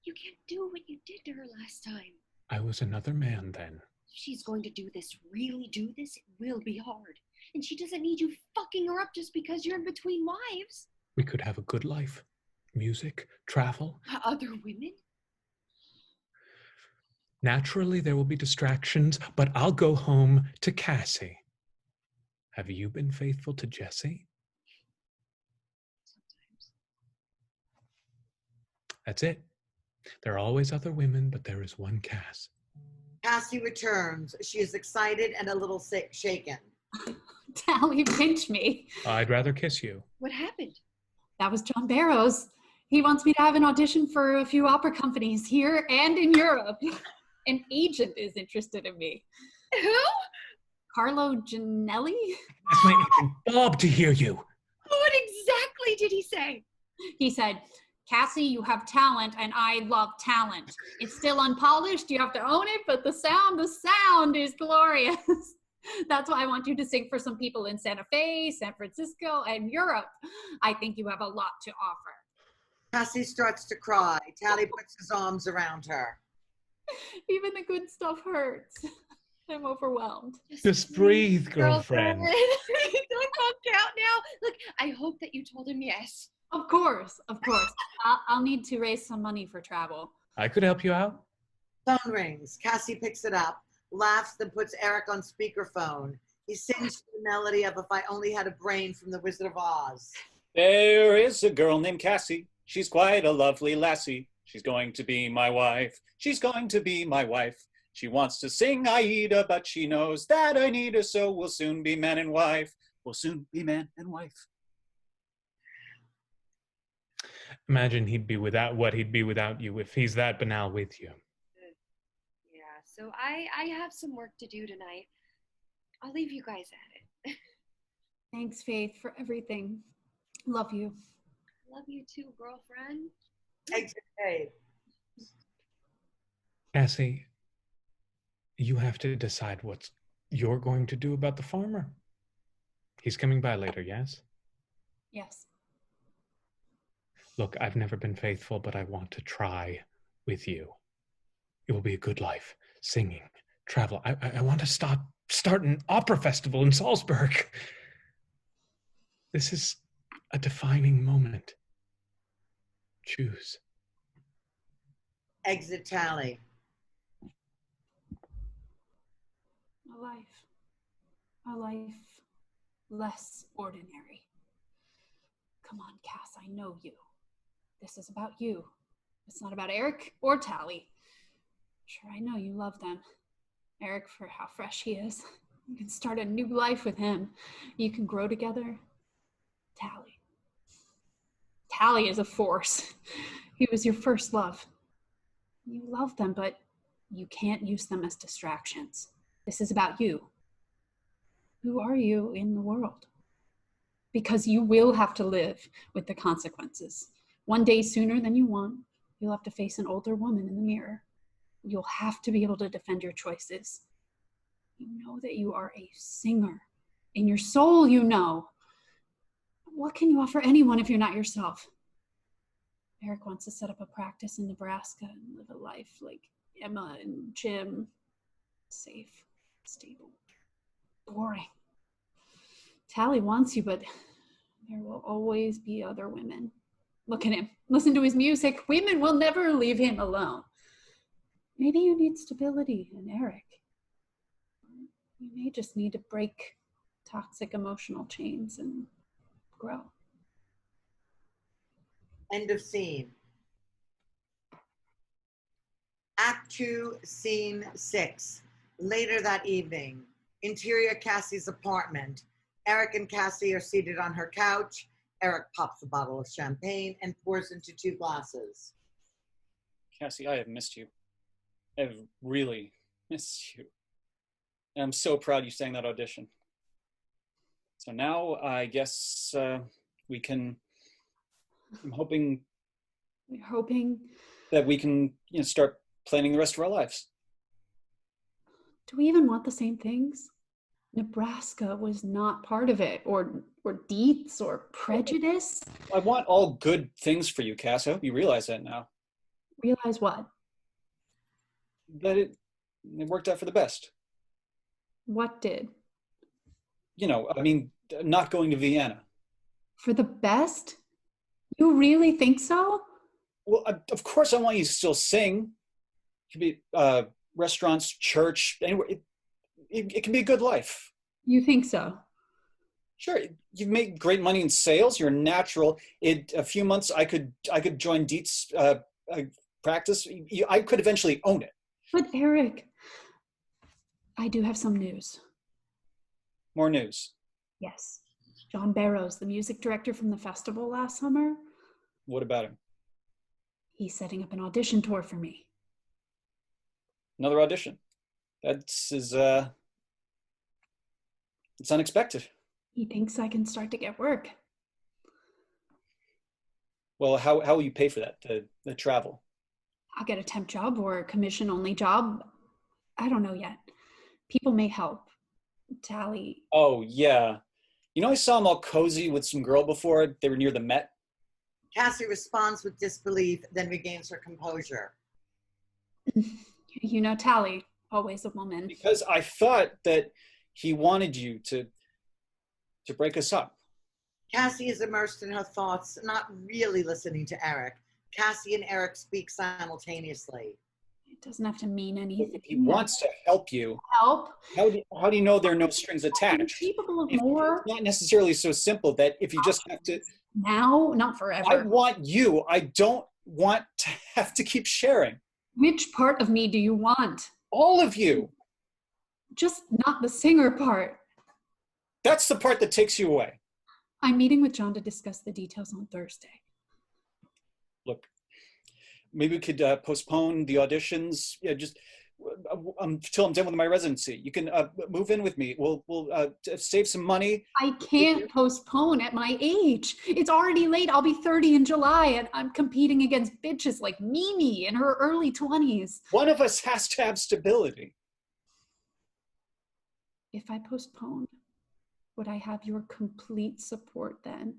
Speaker 3: You can't do what you did to her last time.
Speaker 4: I was another man then.
Speaker 3: If she's going to do this, really do this, it will be hard. And she doesn't need you fucking her up just because you're in between wives.
Speaker 4: We could have a good life. Music, travel.
Speaker 3: Other women?
Speaker 4: Naturally, there will be distractions, but I'll go home to Cassie. Have you been faithful to Jesse?
Speaker 3: Sometimes.
Speaker 4: That's it. There are always other women, but there is one Cass.
Speaker 1: Cassie returns. She is excited and a little shaken.
Speaker 2: Tally, pinch me.
Speaker 4: I'd rather kiss you.
Speaker 3: What happened?
Speaker 2: That was John Barrows. He wants me to have an audition for a few opera companies here and in Europe. An agent is interested in me.
Speaker 3: Who?
Speaker 2: Carlo Ginelli?
Speaker 4: That's my agent, Bob, to hear you.
Speaker 3: What exactly exactly did he say?
Speaker 2: He said, Cassie, you have talent, and I love talent. It's still unpolished, you have to own it, but the sound is glorious. That's why I want you to sing for some people in Santa Fe, San Francisco, and Europe. I think you have a lot to offer.
Speaker 1: Cassie starts to cry. Tally puts his arms around her.
Speaker 2: Even the good stuff hurts. I'm overwhelmed.
Speaker 4: Just breathe, girlfriend.
Speaker 3: Don't talk out now. Look, I hope that you told him yes.
Speaker 2: Of course. I'll need to raise some money for travel.
Speaker 4: I could help you out.
Speaker 1: Phone rings. Cassie picks it up, laughs, then puts Eric on speakerphone. He sings the melody of If I Only Had a Brain from The Wizard of Oz.
Speaker 6: There is a girl named Cassie. She's quite a lovely lassie. She's going to be my wife. She's going to be my wife. She wants to sing Aida, but she knows that I need her, so we'll soon be man and wife. We'll soon be man and wife.
Speaker 4: Imagine he'd be without you if he's that banal with you.
Speaker 3: Yeah, so I have some work to do tonight. I'll leave you guys at it.
Speaker 2: Thanks, Faith, for everything. Love you.
Speaker 3: Love you too, girlfriend.
Speaker 1: Exit Faith.
Speaker 4: Cassie, you have to decide what you're going to do about the farmer. He's coming by later, yes?
Speaker 2: Yes.
Speaker 4: Look, I've never been faithful, but I want to try with you. It will be a good life. Singing, travel. I want to start an opera festival in Salzburg. This is a defining moment. Choose.
Speaker 1: Exit Tally.
Speaker 2: A life less ordinary. Come on, Cass, I know you. This is about you. It's not about Eric or Tally. Sure, I know you love them. Eric, for how fresh he is. You can start a new life with him. You can grow together. Tally is a force. He was your first love. You love them, but you can't use them as distractions. This is about you. Who are you in the world? Because you will have to live with the consequences. One day sooner than you want, you'll have to face an older woman in the mirror. You'll have to be able to defend your choices. You know that you are a singer. In your soul, you know. What can you offer anyone if you're not yourself? Eric wants to set up a practice in Nebraska and live a life like Emma and Jim. Safe, stable, boring. Tally wants you, but there will always be other women. Look at him. Listen to his music. Women will never leave him alone. Maybe you need stability in Eric. You may just need to break toxic emotional chains and grow.
Speaker 1: End of scene. Act 2, Scene 6. Later that evening, interior Cassie's apartment. Eric and Cassie are seated on her couch. Eric pops a bottle of champagne and pours into 2 glasses.
Speaker 6: Cassie, I have missed you. I have really missed you. And I'm so proud you sang that audition. So now I guess we can, I'm hoping
Speaker 2: We're hoping.
Speaker 6: that we can start planning the rest of our lives.
Speaker 2: Do we even want the same things? Nebraska was not part of it, or Dietz, or prejudice.
Speaker 6: I want all good things for you, Cass. I hope you realize that now.
Speaker 2: Realize what?
Speaker 6: That it worked out for the best.
Speaker 2: What did?
Speaker 6: Not going to Vienna.
Speaker 2: For the best? You really think so?
Speaker 6: Well, of course I want you to still sing. It could be restaurants, church, anywhere. It can be a good life.
Speaker 2: You think so?
Speaker 6: Sure, you've made great money in sales. You're natural. In a few months, I could join Dietz practice. I could eventually own it.
Speaker 2: But Eric, I do have some news.
Speaker 6: More news.
Speaker 2: Yes. John Barrows, the music director from the festival last summer,
Speaker 6: What about him?
Speaker 2: he's setting up an audition tour for me.
Speaker 6: Another audition. It's unexpected.
Speaker 2: He thinks I can start to get work.
Speaker 6: Well, how will you pay for that, the travel?
Speaker 2: I'll get a temp job or a commission-only job. I don't know yet. People may help. Tally.
Speaker 6: Oh, yeah. You know, I saw them all cozy with some girl before. They were near the Met.
Speaker 1: Cassie responds with disbelief, then regains her composure.
Speaker 2: You know, Tally, always a woman.
Speaker 6: Because I thought that he wanted you to break us up.
Speaker 1: Cassie is immersed in her thoughts, not really listening to Eric. Cassie and Eric speak simultaneously.
Speaker 2: It doesn't have to mean anything.
Speaker 6: He wants to help you.
Speaker 2: Help?
Speaker 6: How do you know there are no strings attached?
Speaker 2: Capable of more.
Speaker 6: It's not necessarily so simple that if you just have to...
Speaker 2: Now, not forever.
Speaker 6: I want you. I don't want to have to keep sharing.
Speaker 2: Which part of me do you want?
Speaker 6: All of you.
Speaker 2: Just not the singer part.
Speaker 6: That's the part that takes you away.
Speaker 2: I'm meeting with John to discuss the details on Thursday.
Speaker 6: Look, maybe we could postpone the auditions. Yeah, just until I'm done with my residency. You can move in with me. We'll save some money.
Speaker 2: I can't postpone at my age. It's already late. I'll be 30 in July, and I'm competing against bitches like Mimi in her early 20s.
Speaker 6: One of us has to have stability.
Speaker 2: If I postpone, would I have your complete support then?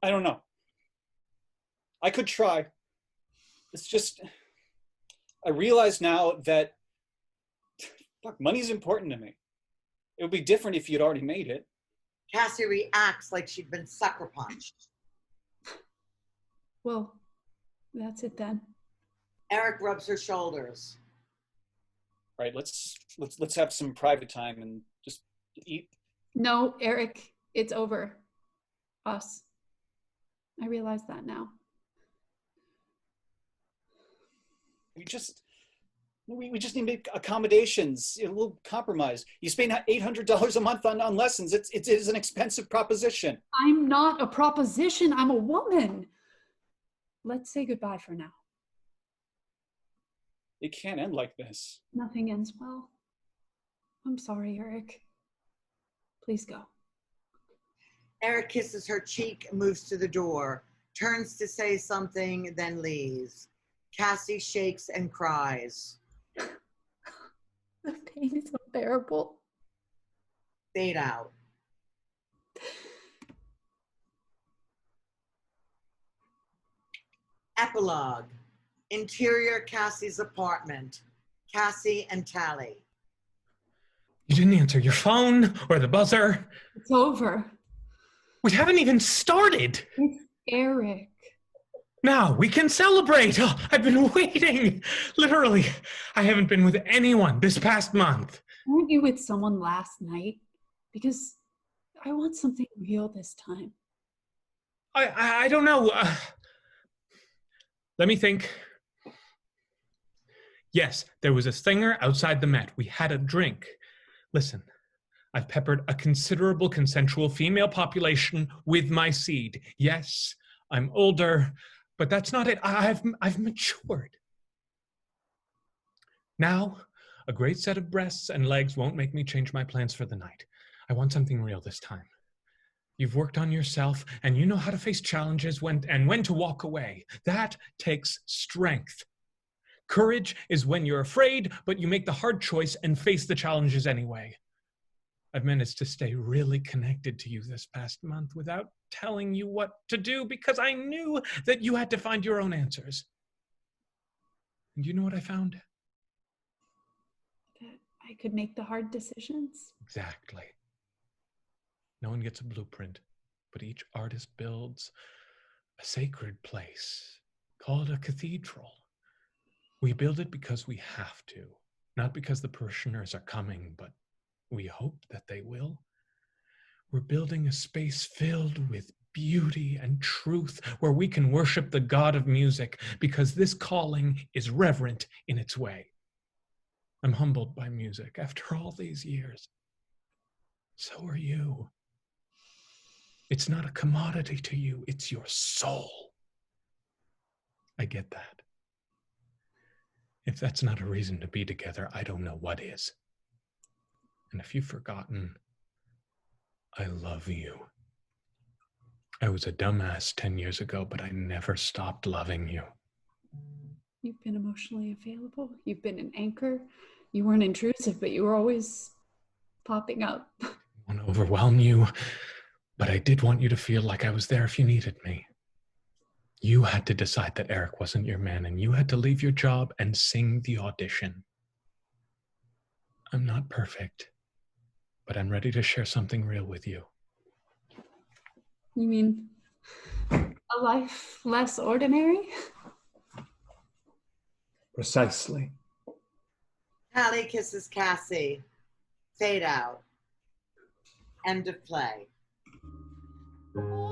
Speaker 6: I don't know. I could try. It's just, I realize now that, look, money's important to me. It would be different if you'd already made it.
Speaker 1: Cassie reacts like she'd been sucker punched.
Speaker 2: Well, that's it then.
Speaker 1: Eric rubs her shoulders.
Speaker 6: All right, let's have some private time and just eat.
Speaker 2: No, Eric, it's over. Us. I realize that now.
Speaker 6: We just need to make accommodations, a little compromise. You spend $800 a month on lessons. It is an expensive proposition.
Speaker 2: I'm not a proposition. I'm a woman. Let's say goodbye for now.
Speaker 6: It can't end like this.
Speaker 2: Nothing ends well. I'm sorry, Eric. Please go.
Speaker 1: Eric kisses her cheek, moves to the door, turns to say something, then leaves. Cassie shakes and cries.
Speaker 2: The pain is unbearable.
Speaker 1: Fade out. Epilogue. Interior Cassie's apartment. Cassie and Tally.
Speaker 4: You didn't answer your phone or the buzzer.
Speaker 2: It's over.
Speaker 4: We haven't even started.
Speaker 2: It's Eric.
Speaker 4: Now we can celebrate. Oh, I've been waiting. Literally, I haven't been with anyone this past month.
Speaker 2: Weren't you with someone last night? Because I want something real this time.
Speaker 4: I don't know. Let me think. Yes, there was a singer outside the Met. We had a drink. Listen, I've peppered a considerable consensual female population with my seed. Yes, I'm older, but that's not it. I've matured. Now, a great set of breasts and legs won't make me change my plans for the night. I want something real this time. You've worked on yourself, and you know how to face challenges when to walk away. That takes strength. Courage is when you're afraid, but you make the hard choice and face the challenges anyway. I've managed to stay really connected to you this past month without telling you what to do because I knew that you had to find your own answers. And you know what I found?
Speaker 2: That I could make the hard decisions.
Speaker 4: Exactly. No one gets a blueprint, but each artist builds a sacred place called a cathedral. We build it because we have to, not because the parishioners are coming, but we hope that they will. We're building a space filled with beauty and truth where we can worship the God of music because this calling is reverent in its way. I'm humbled by music after all these years. So are you. It's not a commodity to you, it's your soul. I get that. If that's not a reason to be together, I don't know what is. And if you've forgotten, I love you. I was a dumbass 10 years ago, but I never stopped loving you.
Speaker 2: You've been emotionally available. You've been an anchor. You weren't intrusive, but you were always popping up.
Speaker 4: I don't want to overwhelm you, but I did want you to feel like I was there if you needed me. You had to decide that Eric wasn't your man, and you had to leave your job and sing the audition. I'm not perfect, but I'm ready to share something real with you.
Speaker 2: You mean a life less ordinary?
Speaker 11: Precisely.
Speaker 1: Hallie kisses Cassie. Fade out. End of play.
Speaker 5: Oh,